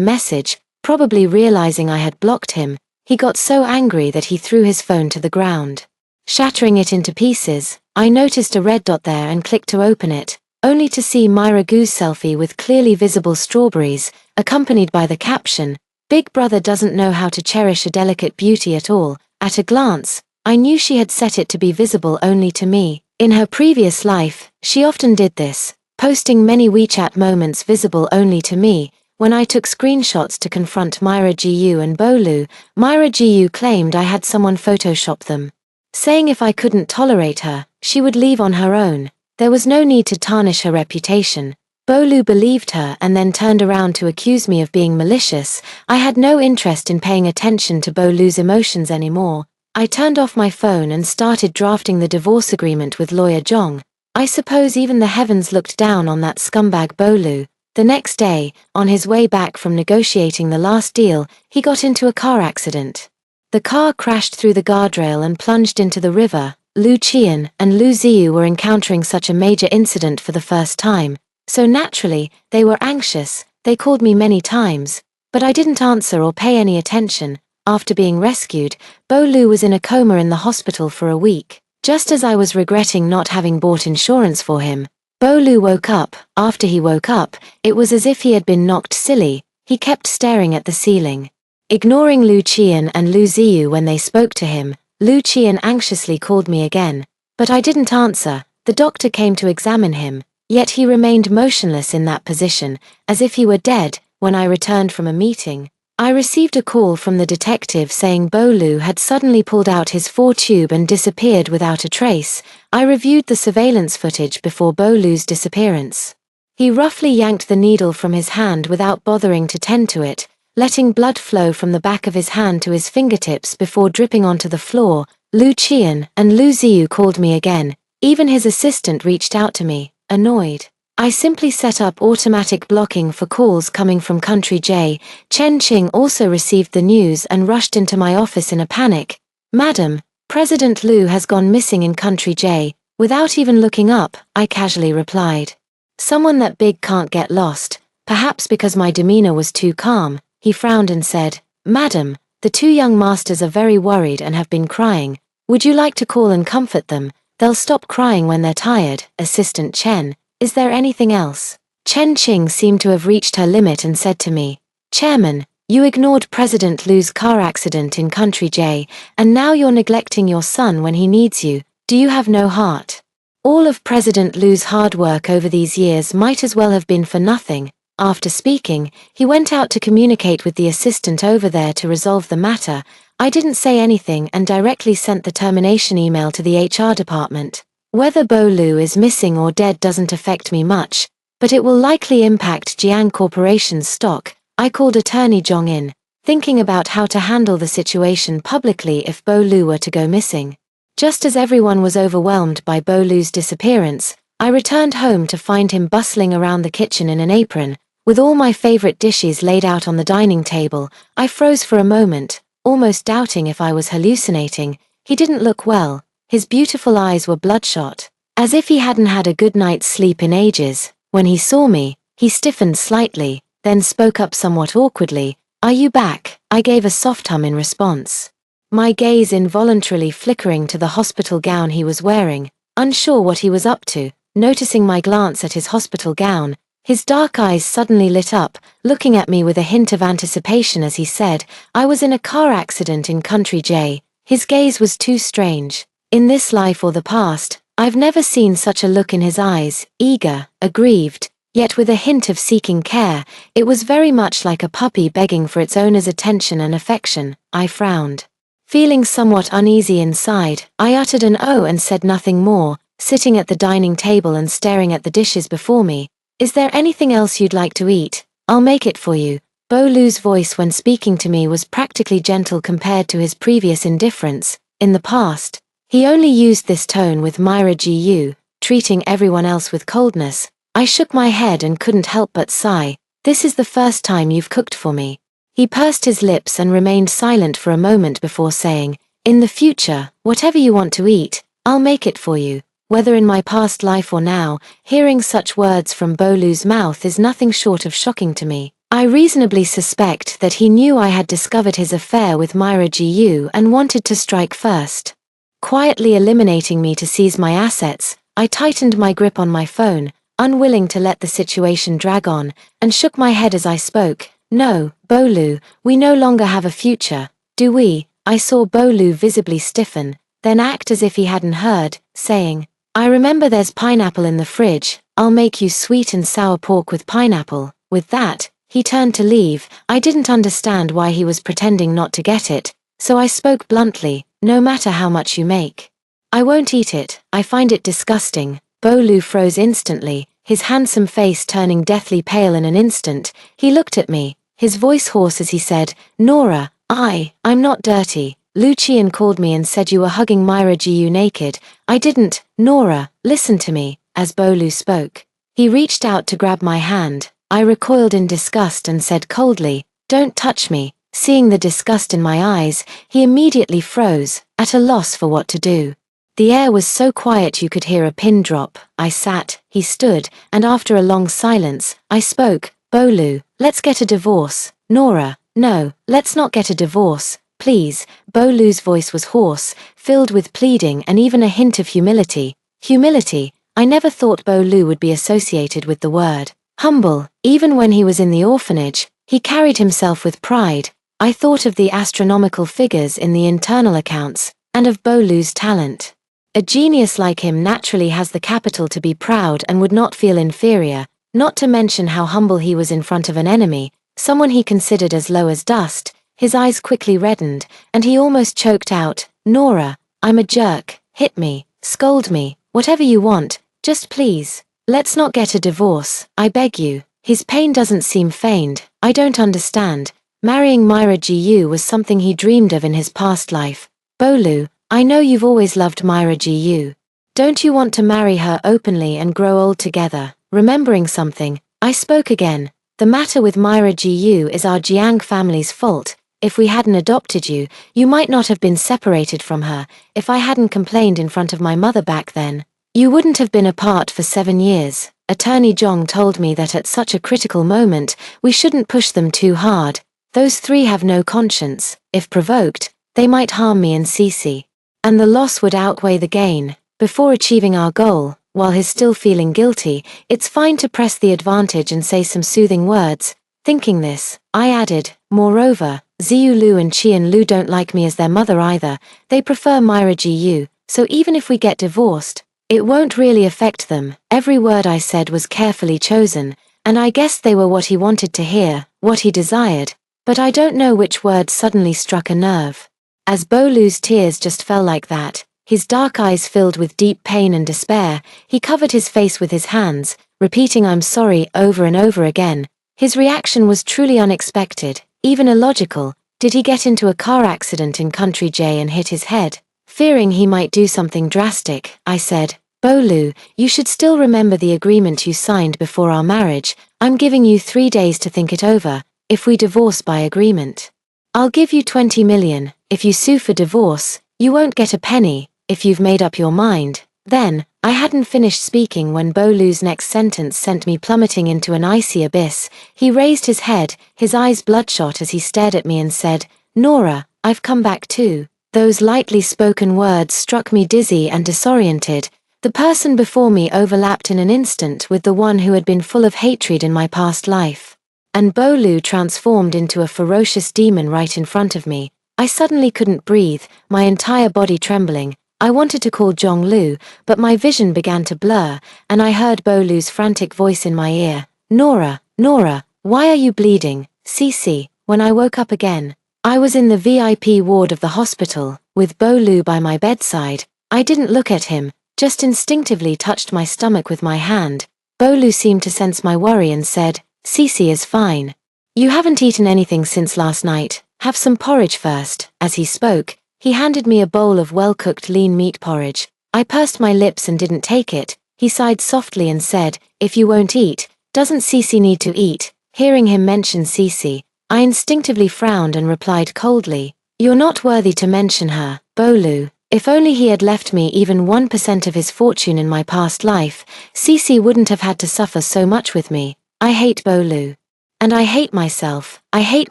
message. Probably realizing I had blocked him, he got so angry that he threw his phone to the ground, shattering it into pieces. I noticed a red dot there and clicked to open it, only to see Myra Gu's selfie with clearly visible strawberries, accompanied by the caption, "Big Brother doesn't know how to cherish a delicate beauty at all." At a glance, I knew she had set it to be visible only to me. In her previous life, she often did this, posting many WeChat moments visible only to me. When I took screenshots to confront Myra Gu and Bo Lu, Myra Gu claimed I had someone Photoshop them, saying if I couldn't tolerate her, she would leave on her own. There was no need to tarnish her reputation. Bo Lu believed her and then turned around to accuse me of being malicious. I had no interest in paying attention to Bo Lu's emotions anymore. I turned off my phone and started drafting the divorce agreement with Lawyer Zhong. I suppose even the heavens looked down on that scumbag Bo Lu. The next day, on his way back from negotiating the last deal, he got into a car accident. The car crashed through the guardrail and plunged into the river. Lu Qian, and Lu Ziyu were encountering such a major incident for the first time, so naturally, they were anxious. They called me many times, but I didn't answer or pay any attention. After being rescued, Bo Lu was in a coma in the hospital for a week. Just as I was regretting not having bought insurance for him, Bo Lu woke up. After he woke up, it was as if he had been knocked silly. He kept staring at the ceiling. Ignoring Lu Qian and Lu Ziyu when they spoke to him, Lu Qian anxiously called me again, but I didn't answer. The doctor came to examine him, yet he remained motionless in that position, as if he were dead. When I returned from a meeting, I received a call from the detective saying Bo Lu had suddenly pulled out his 4-tube and disappeared without a trace. I reviewed the surveillance footage before Bo Lu's disappearance. He roughly yanked the needle from his hand without bothering to tend to it, letting blood flow from the back of his hand to his fingertips before dripping onto the floor. Lu Qian and Lu Ziyu called me again. Even his assistant reached out to me, annoyed. I simply set up automatic blocking for calls coming from Country J. Chen Qing also received the news and rushed into my office in a panic. "Madam, President Lu has gone missing in Country J." Without even looking up, I casually replied. "Someone that big can't get lost." Perhaps because my demeanor was too calm, he frowned and said, "Madam, the 2 young masters are very worried and have been crying. Would you like to call and comfort them? They'll stop crying when they're tired." Assistant Chen: "Is there anything else?" Chen Qing seemed to have reached her limit and said to me, "Chairman, you ignored President Lu's car accident in Country J, and now you're neglecting your son when he needs you. Do you have no heart? All of President Lu's hard work over these years might as well have been for nothing." After speaking, he went out to communicate with the assistant over there to resolve the matter. I didn't say anything and directly sent the termination email to the HR department. Whether Bo Lu is missing or dead doesn't affect me much, but it will likely impact Jiang Corporation's stock. I called attorney Zhong in, thinking about how to handle the situation publicly if Bo Lu were to go missing. Just as everyone was overwhelmed by Bo Lu's disappearance, I returned home to find him bustling around the kitchen in an apron, with all my favorite dishes laid out on the dining table. I froze for a moment, almost doubting if I was hallucinating. He didn't look well. His beautiful eyes were bloodshot, as if he hadn't had a good night's sleep in ages. When he saw me, he stiffened slightly, then spoke up somewhat awkwardly. "Are you back?" I gave a soft hum in response, my gaze involuntarily flickering to the hospital gown he was wearing, unsure what he was up to. Noticing my glance at his hospital gown, his dark eyes suddenly lit up, looking at me with a hint of anticipation as he said, "I was in a car accident in Country J." His gaze was too strange. In this life or the past, I've never seen such a look in his eyes, eager, aggrieved, yet with a hint of seeking care. It was very much like a puppy begging for its owner's attention and affection. I frowned. Feeling somewhat uneasy inside, I uttered an "oh" and said nothing more, sitting at the dining table and staring at the dishes before me. "Is there anything else you'd like to eat? I'll make it for you." Bo Lu's voice when speaking to me was practically gentle compared to his previous indifference. In the past, he only used this tone with Myra Gu, treating everyone else with coldness. I shook my head and couldn't help but sigh. "This is the first time you've cooked for me." He pursed his lips and remained silent for a moment before saying, "In the future, whatever you want to eat, I'll make it for you." Whether in my past life or now, hearing such words from Bo Lu's mouth is nothing short of shocking to me. I reasonably suspect that he knew I had discovered his affair with Myra Gu and wanted to strike first. Quietly eliminating me to seize my assets, I tightened my grip on my phone, unwilling to let the situation drag on, and shook my head as I spoke. "No, Bo Lu, we no longer have a future, do we?" I saw Bo Lu visibly stiffen, then act as if he hadn't heard, saying, "I remember there's pineapple in the fridge. I'll make you sweet and sour pork with pineapple." With that, he turned to leave. I didn't understand why he was pretending not to get it, so I spoke bluntly, "No matter how much you make, I won't eat it. I find it disgusting." Bo Lu froze instantly, his handsome face turning deathly pale in an instant. He looked at me, his voice hoarse as he said, "Nora, I'm not dirty. Lu Qian called me and said you were hugging Myra Gu naked." I didn't. "Nora, listen to me." As Bo Lu spoke, he reached out to grab my hand. I recoiled in disgust and said coldly, "Don't touch me." Seeing the disgust in my eyes, he immediately froze, at a loss for what to do. The air was so quiet you could hear a pin drop. I sat, he stood, and after a long silence, I spoke. Bolu, let's get a divorce. Nora, no, let's not get a divorce, please. Bolu's voice was hoarse, filled with pleading and even a hint of humility. Humility. I never thought Bolu would be associated with the word humble. Even when he was in the orphanage, he carried himself with pride. I thought of the astronomical figures in the internal accounts, and of Bolu's talent. A genius like him naturally has the capital to be proud and would not feel inferior, not to mention how humble he was in front of an enemy, someone he considered as low as dust. His eyes quickly reddened, and he almost choked out, Nora, I'm a jerk, hit me, scold me, whatever you want, just please. Let's not get a divorce, I beg you. His pain doesn't seem feigned. I don't understand. Marrying Myra Gu was something he dreamed of in his past life. Bolu, I know you've always loved Myra Gu. Don't you want to marry her openly and grow old together? Remembering something, I spoke again. The matter with Myra Gu is our Jiang family's fault. If we hadn't adopted you, you might not have been separated from her. If I hadn't complained in front of my mother back then, you wouldn't have been apart for 7 years. Attorney Zhong told me that at such a critical moment, we shouldn't push them too hard. Those three have no conscience. If provoked, they might harm me and Cece. And the loss would outweigh the gain. Before achieving our goal, while he's still feeling guilty, it's fine to press the advantage and say some soothing words. Thinking this, I added, moreover, Ziyu Lu and Qian Lu don't like me as their mother either. They prefer Myra Gu, so even if we get divorced, it won't really affect them. Every word I said was carefully chosen, and I guess they were what he wanted to hear, what he desired. But I don't know which word suddenly struck a nerve. As Bolu's tears just fell like that, his dark eyes filled with deep pain and despair, he covered his face with his hands, repeating I'm sorry over and over again. His reaction was truly unexpected, even illogical. Did he get into a car accident in Country J and hit his head? Fearing he might do something drastic, I said, Bolu, you should still remember the agreement you signed before our marriage. I'm giving you 3 days to think it over. If we divorce by agreement, I'll give you 20 million. If you sue for divorce, you won't get a penny. If you've made up your mind, then, I hadn't finished speaking when Bolu's next sentence sent me plummeting into an icy abyss. He raised his head, his eyes bloodshot as he stared at me and said, Nora, I've come back too. Those lightly spoken words struck me dizzy and disoriented. The person before me overlapped in an instant with the one who had been full of hatred in my past life. And Bolu transformed into a ferocious demon right in front of me. I suddenly couldn't breathe, my entire body trembling. I wanted to call Zhonglu, but my vision began to blur, and I heard Bolu's frantic voice in my ear. Nora, Nora, why are you bleeding? Cece. When I woke up again, I was in the VIP ward of the hospital, with Bolu by my bedside. I didn't look at him, just instinctively touched my stomach with my hand. Bolu seemed to sense my worry and said, Cece is fine. You haven't eaten anything since last night. Have some porridge first. As he spoke, he handed me a bowl of well-cooked lean meat porridge. I pursed my lips and didn't take it. He sighed softly and said, if you won't eat, doesn't Cece need to eat? Hearing him mention Cece, I instinctively frowned and replied coldly, you're not worthy to mention her, Bolu. If only he had left me even 1% of his fortune in my past life, Cece wouldn't have had to suffer so much with me. I hate Bolu. And I hate myself. I hate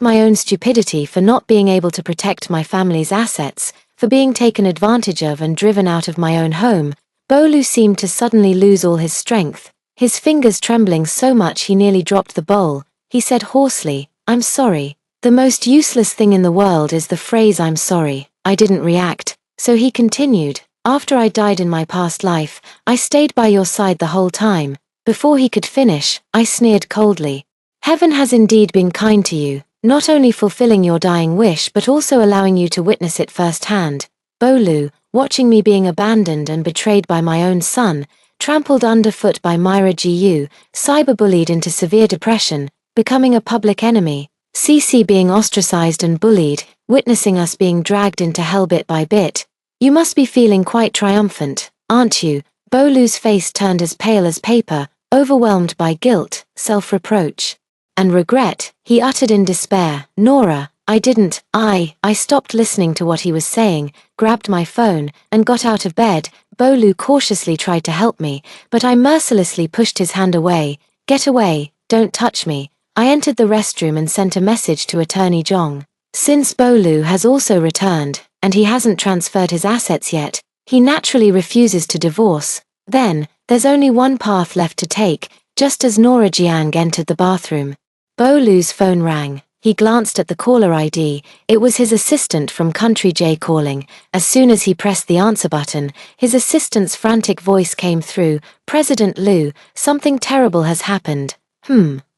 my own stupidity for not being able to protect my family's assets, for being taken advantage of and driven out of my own home. Bolu seemed to suddenly lose all his strength, his fingers trembling so much he nearly dropped the bowl. He said hoarsely, I'm sorry. The most useless thing in the world is the phrase I'm sorry. I didn't react, so he continued, after I died in my past life, I stayed by your side the whole time. Before he could finish, I sneered coldly. Heaven has indeed been kind to you, not only fulfilling your dying wish but also allowing you to witness it firsthand. Bolu, watching me being abandoned and betrayed by my own son, trampled underfoot by Myra Gu, cyberbullied into severe depression, becoming a public enemy, Cece being ostracized and bullied, witnessing us being dragged into hell bit by bit. You must be feeling quite triumphant, aren't you? Bolu's face turned as pale as paper, overwhelmed by guilt, self-reproach, and regret. He uttered in despair, Nora, I stopped listening to what he was saying, grabbed my phone, and got out of bed. Bolu cautiously tried to help me, but I mercilessly pushed his hand away. Get away, don't touch me. I entered the restroom and sent a message to Attorney Jong. Since Bolu has also returned, and he hasn't transferred his assets yet, he naturally refuses to divorce. Then, there's only one path left to take. Just as Nora Jiang entered the bathroom, Bolu's phone rang. He glanced at the caller ID. It was his assistant from Country J calling. As soon as he pressed the answer button, his assistant's frantic voice came through. President Liu, something terrible has happened.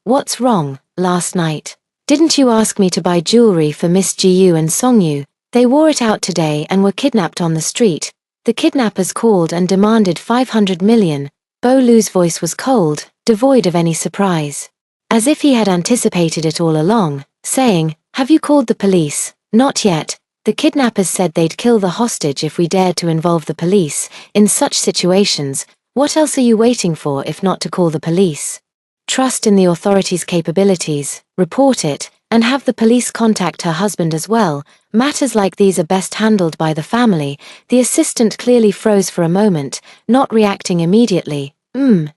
What's wrong? Last night, didn't you ask me to buy jewelry for Miss Jiyu and Songyu? They wore it out today and were kidnapped on the street. The kidnappers called and demanded 500 million. Bolu's voice was cold, devoid of any surprise. As if he had anticipated it all along, saying, "Have you called the police?" "Not yet. The kidnappers said they'd kill the hostage if we dared to involve the police. In such situations, what else are you waiting for if not to call the police? Trust in the authorities' capabilities, report it, and have the police contact her husband as well. Matters like these are best handled by the family." The assistant clearly froze for a moment, not reacting immediately.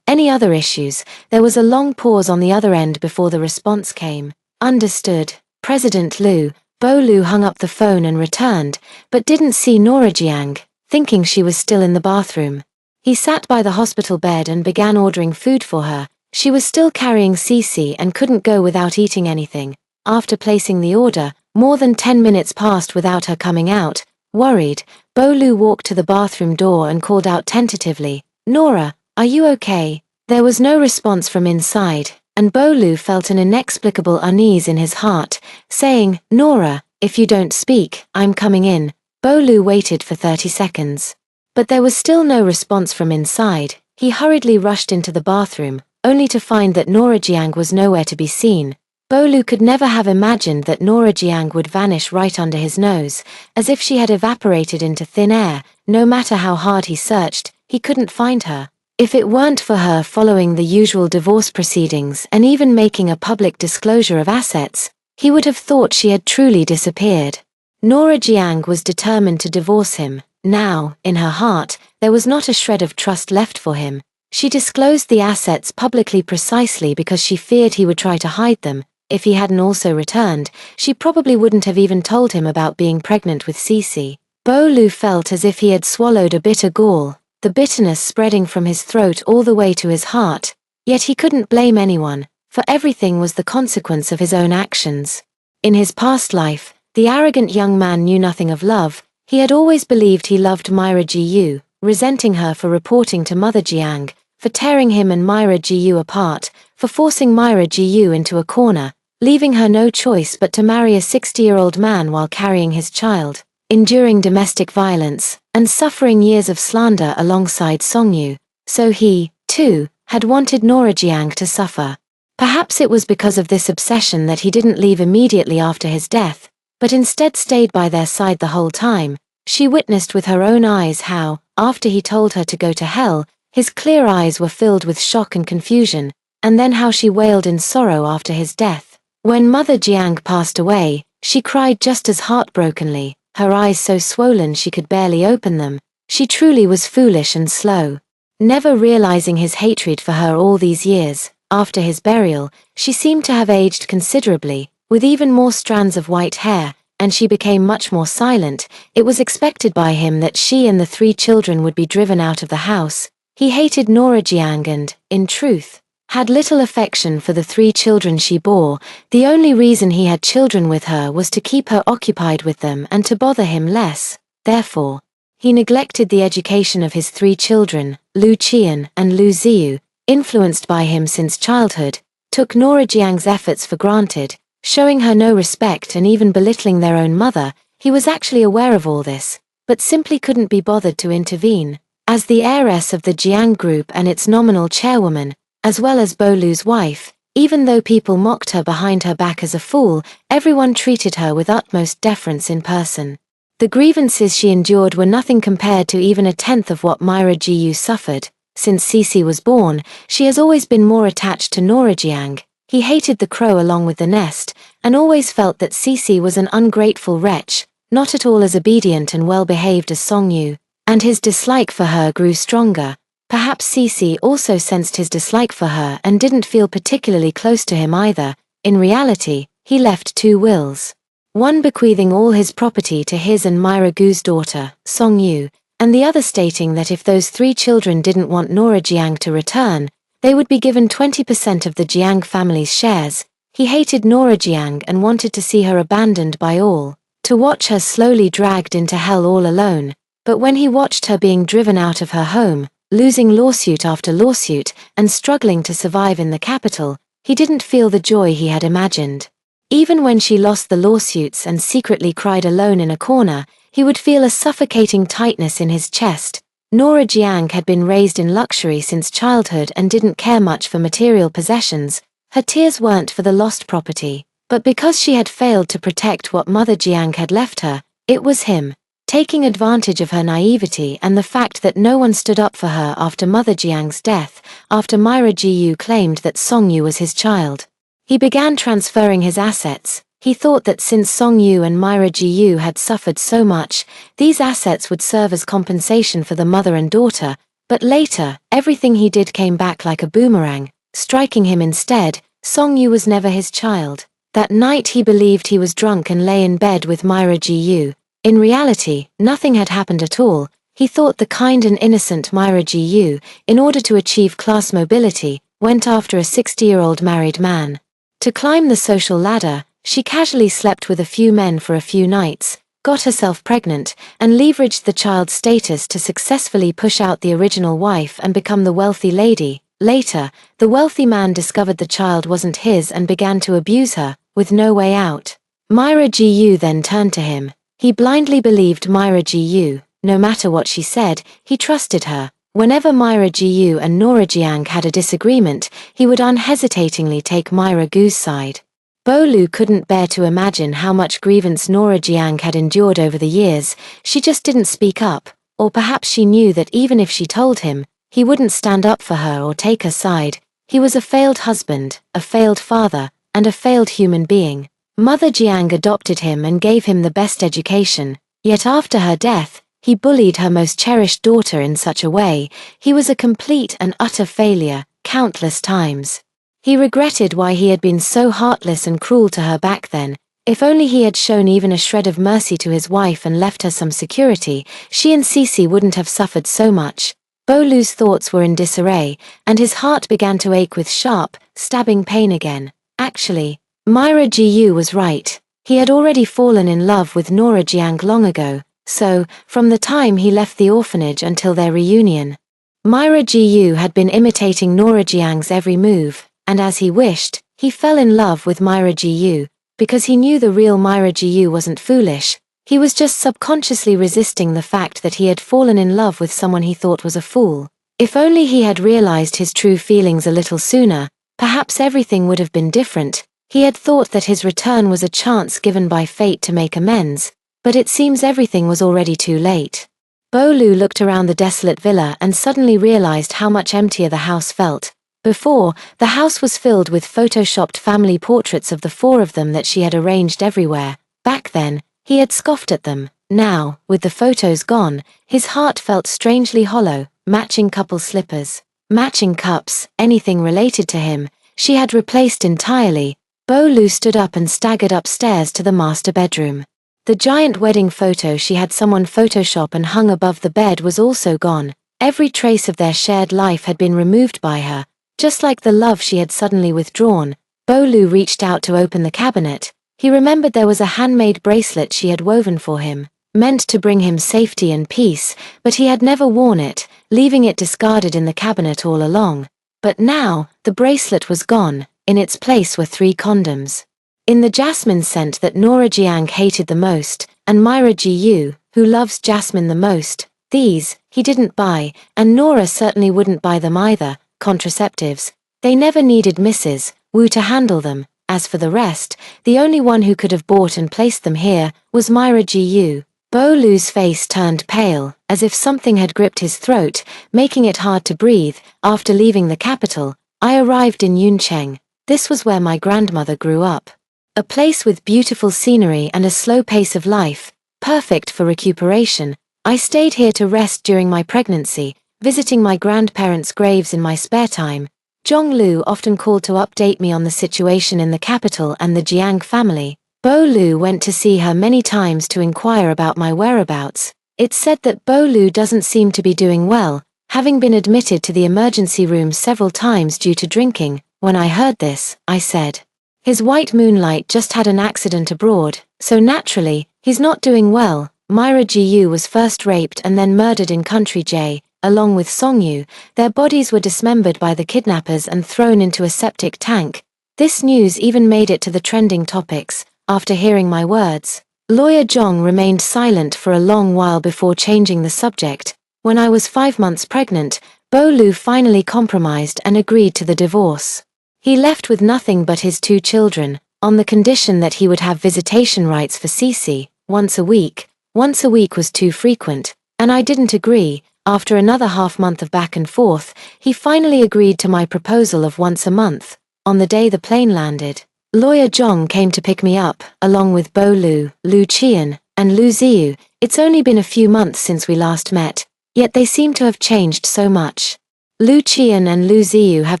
Any other issues? There was a long pause on the other end before the response came. Understood, President Liu. Bolu hung up the phone and returned, but didn't see Nora Jiang, thinking she was still in the bathroom. He sat by the hospital bed and began ordering food for her. She was still carrying Cece and couldn't go without eating anything. After placing the order, more than 10 minutes passed without her coming out. Worried, Bolu walked to the bathroom door and called out tentatively, "Nora, are you okay?" There was no response from inside, and Bolu felt an inexplicable unease in his heart, saying, "Nora, if you don't speak, I'm coming in." Bolu waited for 30 seconds. But there was still no response from inside. He hurriedly rushed into the bathroom, only to find that Nora Jiang was nowhere to be seen. Bolu could never have imagined that Nora Jiang would vanish right under his nose, as if she had evaporated into thin air. No matter how hard he searched, he couldn't find her. If it weren't for her following the usual divorce proceedings and even making a public disclosure of assets, he would have thought she had truly disappeared. Nora Jiang was determined to divorce him. Now, in her heart, there was not a shred of trust left for him. She disclosed the assets publicly precisely because she feared he would try to hide them. If he hadn't also returned, she probably wouldn't have even told him about being pregnant with Cece. Bolu felt as if he had swallowed a bitter gall, the bitterness spreading from his throat all the way to his heart. Yet he couldn't blame anyone, for everything was the consequence of his own actions. In his past life, the arrogant young man knew nothing of love. He had always believed he loved Myra Jiyu, resenting her for reporting to Mother Jiang, for tearing him and Myra Jiyu apart, for forcing Myra Jiyu into a corner, leaving her no choice but to marry a 60-year-old man while carrying his child, enduring domestic violence, and suffering years of slander alongside Songyu. So he, too, had wanted Nora Jiang to suffer. Perhaps it was because of this obsession that he didn't leave immediately after his death, but instead stayed by their side the whole time. She witnessed with her own eyes how, after he told her to go to hell, his clear eyes were filled with shock and confusion, and then how she wailed in sorrow after his death. When Mother Jiang passed away, she cried just as heartbrokenly, her eyes so swollen she could barely open them. She truly was foolish and slow. Never realizing his hatred for her all these years, after his burial, she seemed to have aged considerably, with even more strands of white hair, and she became much more silent. It was expected by him that she and the 3 children would be driven out of the house. He hated Nora Jiang and, in truth, had little affection for the 3 children she bore. The only reason he had children with her was to keep her occupied with them and to bother him less. Therefore, he neglected the education of his 3 children, Lu Qian and Lu Ziyu, influenced by him since childhood, took Nora Jiang's efforts for granted, showing her no respect and even belittling their own mother. He was actually aware of all this, but simply couldn't be bothered to intervene. As the heiress of the Jiang Group and its nominal chairwoman, as well as Bolu's wife, even though people mocked her behind her back as a fool, everyone treated her with utmost deference in person. The grievances she endured were nothing compared to even a tenth of what Myra Jiyu suffered. Since Cece was born, she has always been more attached to Nora Jiang. He hated the crow along with the nest, and always felt that Cece was an ungrateful wretch, not at all as obedient and well-behaved as Song-yu, and his dislike for her grew stronger. Perhaps Cece also sensed his dislike for her and didn't feel particularly close to him either. In reality, he left two wills. One bequeathing all his property to his and Myra Gu's daughter, Song-yu, and the other stating that if those three children didn't want Nora Jiang to return, they would be given 20% of the Jiang family's shares. He hated Nora Jiang and wanted to see her abandoned by all, to watch her slowly dragged into hell all alone. But when he watched her being driven out of her home, losing lawsuit after lawsuit, and struggling to survive in the capital, he didn't feel the joy he had imagined. Even when she lost the lawsuits and secretly cried alone in a corner, he would feel a suffocating tightness in his chest. Nora Jiang had been raised in luxury since childhood and didn't care much for material possessions. Her tears weren't for the lost property, but because she had failed to protect what Mother Jiang had left her. It was him, taking advantage of her naivety and the fact that no one stood up for her after Mother Jiang's death, after Myra Jiu claimed that Song-yu was his child. He began transferring his assets. He thought that since Song-yu and Myra Jiu had suffered so much, these assets would serve as compensation for the mother and daughter, but later, everything he did came back like a boomerang, striking him instead. Song-yu was never his child. That night he believed he was drunk and lay in bed with Myra Jiu. In reality, nothing had happened at all. He thought the kind and innocent Myra Jiu, in order to achieve class mobility, went after a 60-year-old married man. To climb the social ladder, she casually slept with a few men for a few nights, got herself pregnant, and leveraged the child's status to successfully push out the original wife and become the wealthy lady. Later, the wealthy man discovered the child wasn't his and began to abuse her, with no way out. Myra Jiu then turned to him. He blindly believed Myra Jiu. No matter what she said, he trusted her. Whenever Myra Jiu and Nora Jiang had a disagreement, he would unhesitatingly take Myra Gu's side. Bolu couldn't bear to imagine how much grievance Nora Jiang had endured over the years. She just didn't speak up, or perhaps she knew that even if she told him, he wouldn't stand up for her or take her side. He was a failed husband, a failed father, and a failed human being. Mother Jiang adopted him and gave him the best education, yet after her death, he bullied her most cherished daughter in such a way. He was a complete and utter failure, countless times. He regretted why he had been so heartless and cruel to her back then. If only he had shown even a shred of mercy to his wife and left her some security, she and Cece wouldn't have suffered so much. Bolu's thoughts were in disarray, and his heart began to ache with sharp, stabbing pain again. Actually, Myra Jiu was right. He had already fallen in love with Nora Jiang long ago. So, from the time he left the orphanage until their reunion, Myra Jiu had been imitating Nora Jiang's every move, and as he wished, he fell in love with Myra Jiu, because he knew the real Myra Jiu wasn't foolish. He was just subconsciously resisting the fact that he had fallen in love with someone he thought was a fool. If only he had realized his true feelings a little sooner, perhaps everything would have been different. He had thought that his return was a chance given by fate to make amends, but it seems everything was already too late. Bolu looked around the desolate villa and suddenly realized how much emptier the house felt. Before, the house was filled with photoshopped family portraits of the four of them that she had arranged everywhere. Back then, he had scoffed at them. Now, with the photos gone, his heart felt strangely hollow. Matching couple slippers, matching cups, anything related to him, she had replaced entirely. Bolu stood up and staggered upstairs to the master bedroom. The giant wedding photo she had someone Photoshop and hung above the bed was also gone. Every trace of their shared life had been removed by her, just like the love she had suddenly withdrawn. Bolu reached out to open the cabinet. He remembered there was a handmade bracelet she had woven for him, meant to bring him safety and peace, but he had never worn it, leaving it discarded in the cabinet all along. But now, the bracelet was gone. In its place were 3 condoms. In the jasmine scent that Nora Jiang hated the most, and Myra Jiu, who loves jasmine the most, these, he didn't buy, and Nora certainly wouldn't buy them either. Contraceptives. They never needed Mrs. Wu to handle them. As for the rest, the only one who could have bought and placed them here was Myra Jiu. Bolu's face turned pale, as if something had gripped his throat, making it hard to breathe. After leaving the capital, I arrived in Yuncheng. This was where my grandmother grew up. A place with beautiful scenery and a slow pace of life, perfect for recuperation. I stayed here to rest during my pregnancy, visiting my grandparents' graves in my spare time. Zhonglu often called to update me on the situation in the capital and the Jiang family. Bo Lu went to see her many times to inquire about my whereabouts. It's said that Bo Lu doesn't seem to be doing well, having been admitted to the emergency room several times due to drinking. When I heard this, I said, his white moonlight just had an accident abroad, so naturally, he's not doing well. Myra Jiu was first raped and then murdered in Country J, along with Songyu. Their bodies were dismembered by the kidnappers and thrown into a septic tank. This news even made it to the trending topics. After hearing my words, Lawyer Zhong remained silent for a long while before changing the subject. When I was 5 months pregnant, Bo Lu finally compromised and agreed to the divorce. He left with nothing but his 2 children, on the condition that he would have visitation rights for Cece, once a week. Once a week was too frequent, and I didn't agree. After another half-month of back and forth, he finally agreed to my proposal of once a month. On the day the plane landed, Lawyer Zhong came to pick me up, along with Bo Lu, Lu Qian, and Lu Ziyu. It's only been a few months since we last met, yet they seem to have changed so much. Lu Qian and Lu Ziyu have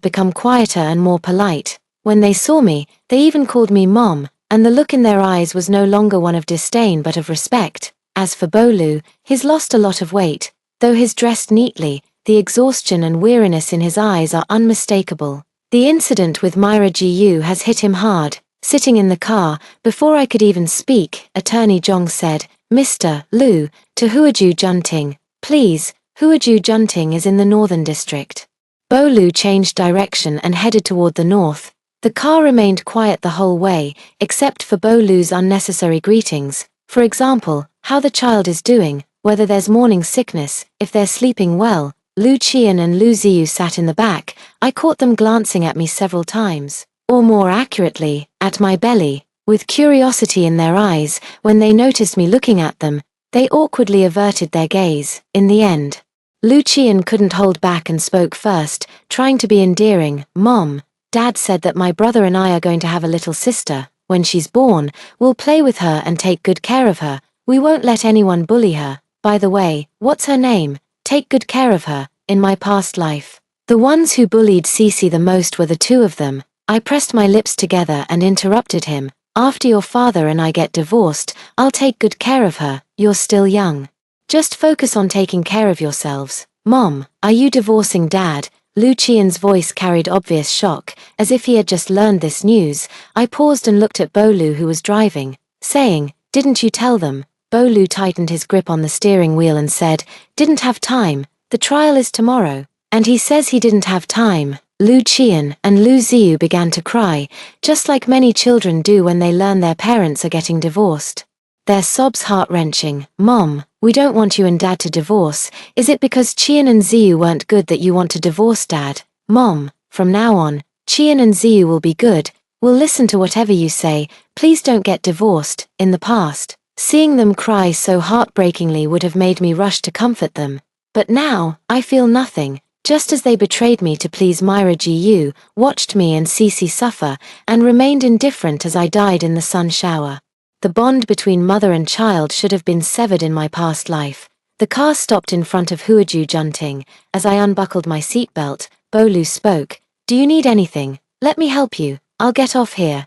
become quieter and more polite. When they saw me, they even called me Mom, and the look in their eyes was no longer one of disdain but of respect. As for Bo Lu, he's lost a lot of weight. Though he's dressed neatly, the exhaustion and weariness in his eyes are unmistakable. The incident with Myra Jiu has hit him hard. Sitting in the car, before I could even speak, Attorney Zhong said, Mr. Lu, to Huaju Junting, please. Huaju Junting is in the northern district. Bo Lu changed direction and headed toward the north. The car remained quiet the whole way, except for Bo Lu's unnecessary greetings. For example, how the child is doing, whether there's morning sickness, if they're sleeping well. Lu Qian and Lu Ziyu sat in the back. I caught them glancing at me several times, or more accurately, at my belly, with curiosity in their eyes. When they noticed me looking at them, they awkwardly averted their gaze. In the end, Lu Qian couldn't hold back and spoke first, trying to be endearing. Mom, Dad said that my brother and I are going to have a little sister. When she's born, we'll play with her and take good care of her. We won't let anyone bully her. By the way, what's her name? Take good care of her. In my past life, the ones who bullied Cece the most were the 2 of them. I pressed my lips together and interrupted him. After your father and I get divorced, I'll take good care of her. You're still young. Just focus on taking care of yourselves. Mom, are you divorcing Dad? Lu Qian's voice carried obvious shock, as if he had just learned this news. I paused and looked at Bo Lu, who was driving, saying, didn't you tell them? Bo Lu tightened his grip on the steering wheel and said, didn't have time. The trial is tomorrow. And he says he didn't have time. Lu Qian and Lu Ziyu began to cry, just like many children do when they learn their parents are getting divorced. Their sobs heart-wrenching. Mom, we don't want you and Dad to divorce. Is it because Qian and Ziyu weren't good that you want to divorce Dad? Mom, from now on, Qian and Ziyu will be good. We'll listen to whatever you say. Please don't get divorced. In the past, seeing them cry so heartbreakingly would have made me rush to comfort them. But now, I feel nothing. Just as they betrayed me to please Myra Jiu, watched me and Cece suffer, and remained indifferent as I died in the sun shower. The bond between mother and child should have been severed in my past life. The car stopped in front of Huaju Junting. As I unbuckled my seatbelt, Bo Lu spoke. Do you need anything? Let me help you. I'll get off here.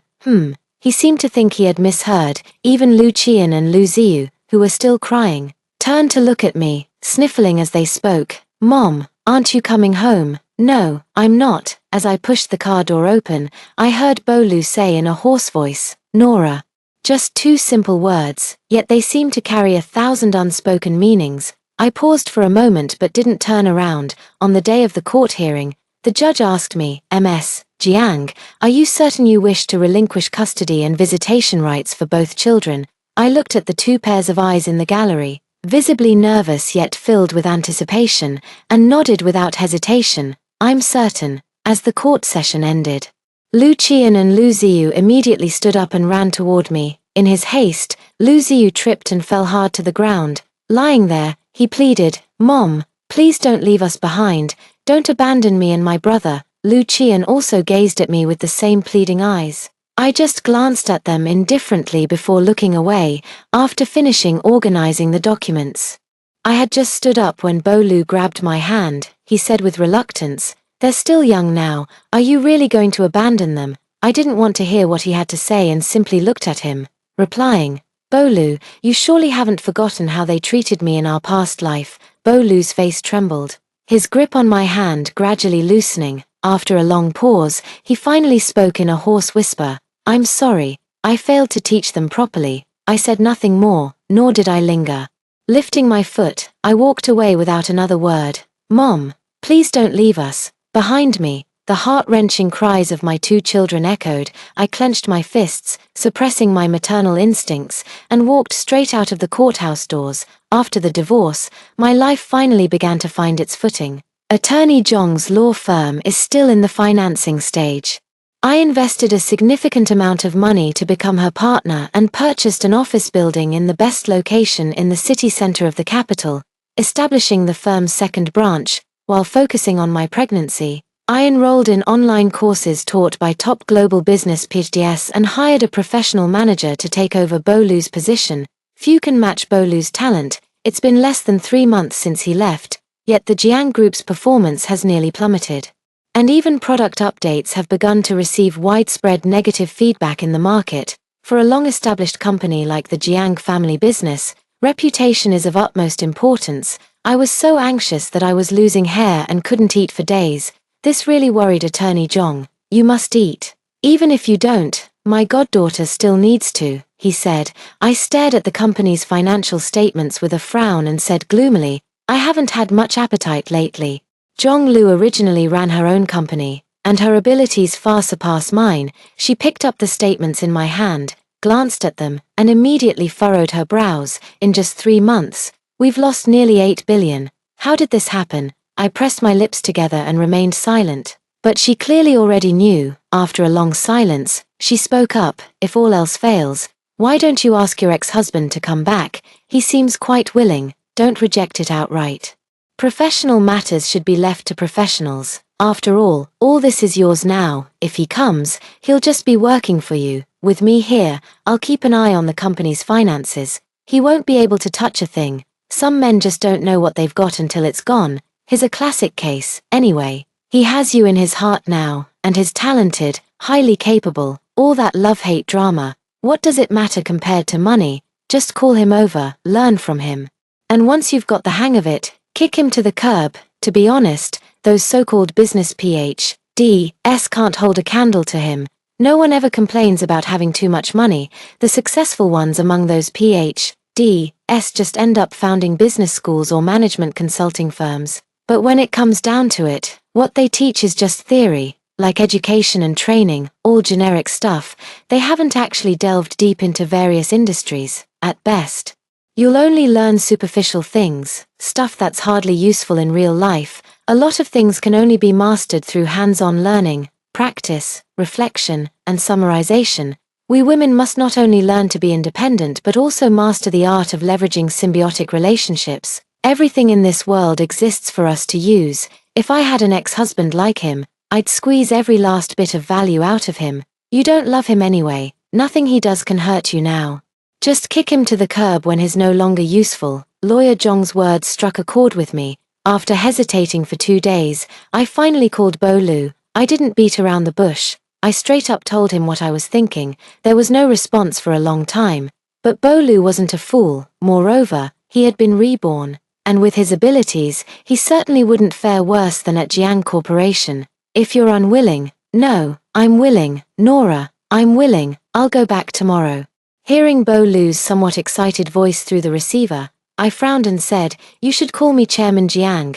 He seemed to think he had misheard. Even Lu Qian and Lu Ziyu, who were still crying, turned to look at me, sniffling as they spoke. Mom, aren't you coming home? No, I'm not. As I pushed the car door open, I heard Bo Lu say in a hoarse voice, Nora. Just 2 simple words, yet they seemed to carry 1,000 unspoken meanings. I paused for a moment but didn't turn around. On the day of the court hearing, the judge asked me, Ms. Jiang, are you certain you wish to relinquish custody and visitation rights for both children? I looked at the 2 pairs of eyes in the gallery, visibly nervous yet filled with anticipation, and nodded without hesitation. I'm certain. As the court session ended, Lu Qian and Lu Ziyu immediately stood up and ran toward me. In his haste, Lu Ziyu tripped and fell hard to the ground. Lying there, he pleaded, Mom, please don't leave us behind, don't abandon me and my brother. Lu Qian also gazed at me with the same pleading eyes. I just glanced at them indifferently before looking away, after finishing organizing the documents. I had just stood up when Bo Lu grabbed my hand. He said with reluctance, "They're still young now, are you really going to abandon them?" I didn't want to hear what he had to say and simply looked at him, replying, "Bo Lu, you surely haven't forgotten how they treated me in our past life." Bo Lu's face trembled, his grip on my hand gradually loosening. After a long pause, he finally spoke in a hoarse whisper, "I'm sorry, I failed to teach them properly." I said nothing more, nor did I linger. Lifting my foot, I walked away without another word. "Mom, please don't leave us." Behind me, the heart-wrenching cries of my 2 children echoed. I clenched my fists, suppressing my maternal instincts, and walked straight out of the courthouse doors. After the divorce, my life finally began to find its footing. Attorney Zhong's law firm is still in the financing stage. I invested a significant amount of money to become her partner and purchased an office building in the best location in the city center of the capital, establishing the firm's second branch. While focusing on my pregnancy, I enrolled in online courses taught by top global business PhDs and hired a professional manager to take over Bo Lu's position. Few can match Bo Lu's talent. It's been less than 3 months since he left, yet the Jiang Group's performance has nearly plummeted. And even product updates have begun to receive widespread negative feedback in the market. For a long-established company like the Jiang family business, reputation is of utmost importance. I was so anxious that I was losing hair and couldn't eat for days. This really worried Attorney Zhong. "You must eat. Even if you don't, my goddaughter still needs to," he said. I stared at the company's financial statements with a frown and said gloomily, "I haven't had much appetite lately." Zhong Lu originally ran her own company, and her abilities far surpass mine. She picked up the statements in my hand, glanced at them, and immediately furrowed her brows. "In just 3 months, we've lost nearly 8 billion. How did this happen?" I pressed my lips together and remained silent. But she clearly already knew. After a long silence, she spoke up, "If all else fails, why don't you ask your ex-husband to come back? He seems quite willing. Don't reject it outright. Professional matters should be left to professionals. After all this is yours now. If he comes, he'll just be working for you. With me here, I'll keep an eye on the company's finances. He won't be able to touch a thing. Some men just don't know what they've got until it's gone. He's a classic case. Anyway, he has you in his heart now, and he's talented, highly capable. All that love-hate drama, what does it matter compared to money? Just call him over, learn from him. And once you've got the hang of it, kick him to the curb." To be honest, those so-called business PhDs can't hold a candle to him. No one ever complains about having too much money. The successful ones among those PhDs just end up founding business schools or management consulting firms. But when it comes down to it, what they teach is just theory, like education and training, all generic stuff. They haven't actually delved deep into various industries. At best, you'll only learn superficial things, stuff that's hardly useful in real life. A lot of things can only be mastered through hands-on learning, practice, reflection, and summarization. We women must not only learn to be independent but also master the art of leveraging symbiotic relationships. Everything in this world exists for us to use. If I had an ex-husband like him, I'd squeeze every last bit of value out of him. You don't love him anyway. Nothing he does can hurt you now. Just kick him to the curb when he's no longer useful. Lawyer Zhong's words struck a chord with me. After hesitating for 2 days, I finally called Bo Lu. I didn't beat around the bush. I straight up told him what I was thinking. There was no response for a long time. But Bo Lu wasn't a fool. Moreover, he had been reborn. And with his abilities, he certainly wouldn't fare worse than at Jiang Corporation. "If you're unwilling..." "No, I'm willing, Nora, I'm willing. I'll go back tomorrow." Hearing Bo Lu's somewhat excited voice through the receiver, I frowned and said, "You should call me Chairman Jiang."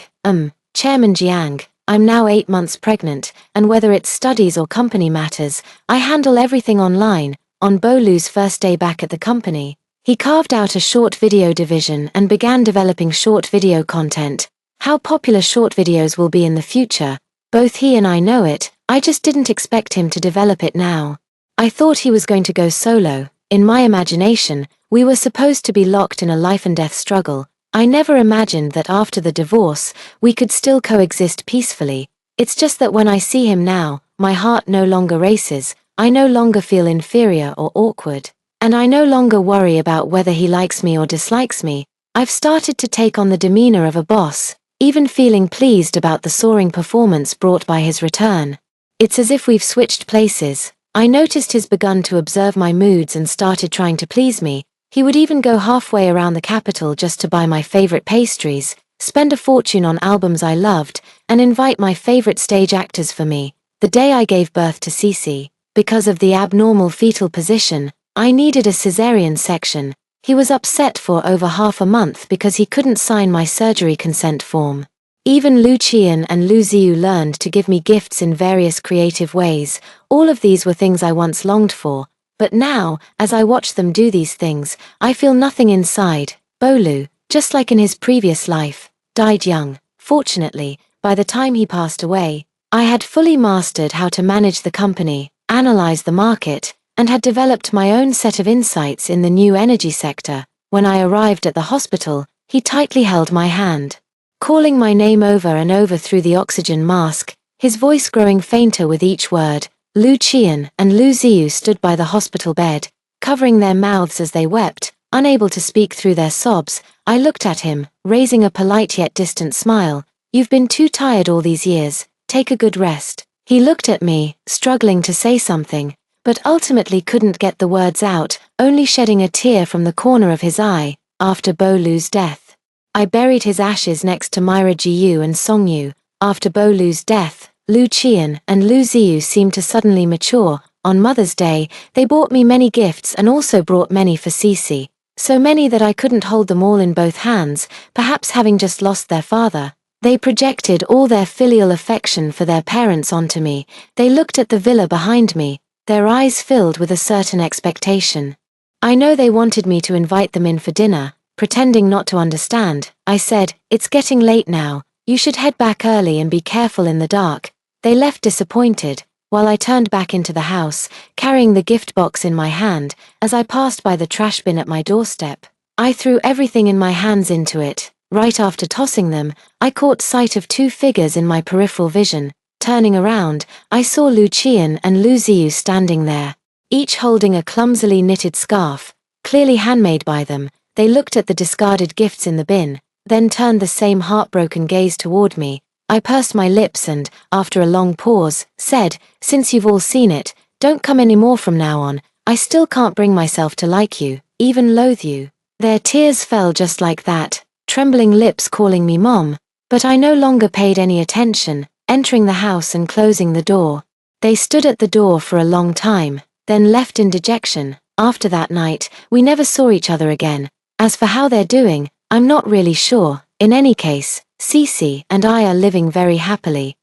Chairman Jiang, I'm now 8 months pregnant, and whether it's studies or company matters, I handle everything online." On Bo Lu's first day back at the company, he carved out a short video division and began developing short video content. How popular short videos will be in the future, both he and I know it. I just didn't expect him to develop it now. I thought he was going to go solo. In my imagination, we were supposed to be locked in a life-and-death struggle. I never imagined that after the divorce, we could still coexist peacefully. It's just that when I see him now, my heart no longer races, I no longer feel inferior or awkward, and I no longer worry about whether he likes me or dislikes me. I've started to take on the demeanor of a boss, even feeling pleased about the soaring performance brought by his return. It's as if we've switched places. I noticed he's begun to observe my moods and started trying to please me. He would even go halfway around the capital just to buy my favorite pastries, spend a fortune on albums I loved, and invite my favorite stage actors for me. The day I gave birth to Cece, because of the abnormal fetal position, I needed a cesarean section. He was upset for over half a month because he couldn't sign my surgery consent form. Even Lu Qian and Lu Ziyu learned to give me gifts in various creative ways. All of these were things I once longed for, but now, as I watch them do these things, I feel nothing inside. Bolu, just like in his previous life, died young. Fortunately, by the time he passed away, I had fully mastered how to manage the company, analyze the market, and had developed my own set of insights in the new energy sector. When I arrived at the hospital, he tightly held my hand, calling my name over and over through the oxygen mask, his voice growing fainter with each word. Lu Qian and Lu Ziyu stood by the hospital bed, covering their mouths as they wept, unable to speak through their sobs. I looked at him, raising a polite yet distant smile. You've been too tired all these years, take a good rest. He looked at me, struggling to say something, but ultimately couldn't get the words out, only shedding a tear from the corner of his eye. After Bolu's death, I buried his ashes next to Myra Jiyu and Songyu. After Bolu's death, Lu Qian and Lu Ziyu seemed to suddenly mature. On Mother's Day, they bought me many gifts and also brought many for Cece. So many that I couldn't hold them all in both hands, perhaps having just lost their father. They projected all their filial affection for their parents onto me. They looked at the villa behind me, their eyes filled with a certain expectation. I know they wanted me to invite them in for dinner. Pretending not to understand, I said, "It's getting late now, you should head back early and be careful in the dark." They left disappointed, while I turned back into the house, carrying the gift box in my hand. As I passed by the trash bin at my doorstep, I threw everything in my hands into it. Right after tossing them, I caught sight of two figures in my peripheral vision. Turning around, I saw Lu Qian and Lu Ziyu standing there, each holding a clumsily knitted scarf, clearly handmade by them. They looked at the discarded gifts in the bin, then turned the same heartbroken gaze toward me. I pursed my lips and, after a long pause, said, "Since you've all seen it, don't come any more from now on. I still can't bring myself to like you, even loathe you." Their tears fell just like that, trembling lips calling me Mom, but I no longer paid any attention, entering the house and closing the door. They stood at the door for a long time, then left in dejection. After that night, we never saw each other again. As for how they're doing, I'm not really sure. In any case, Cece and I are living very happily.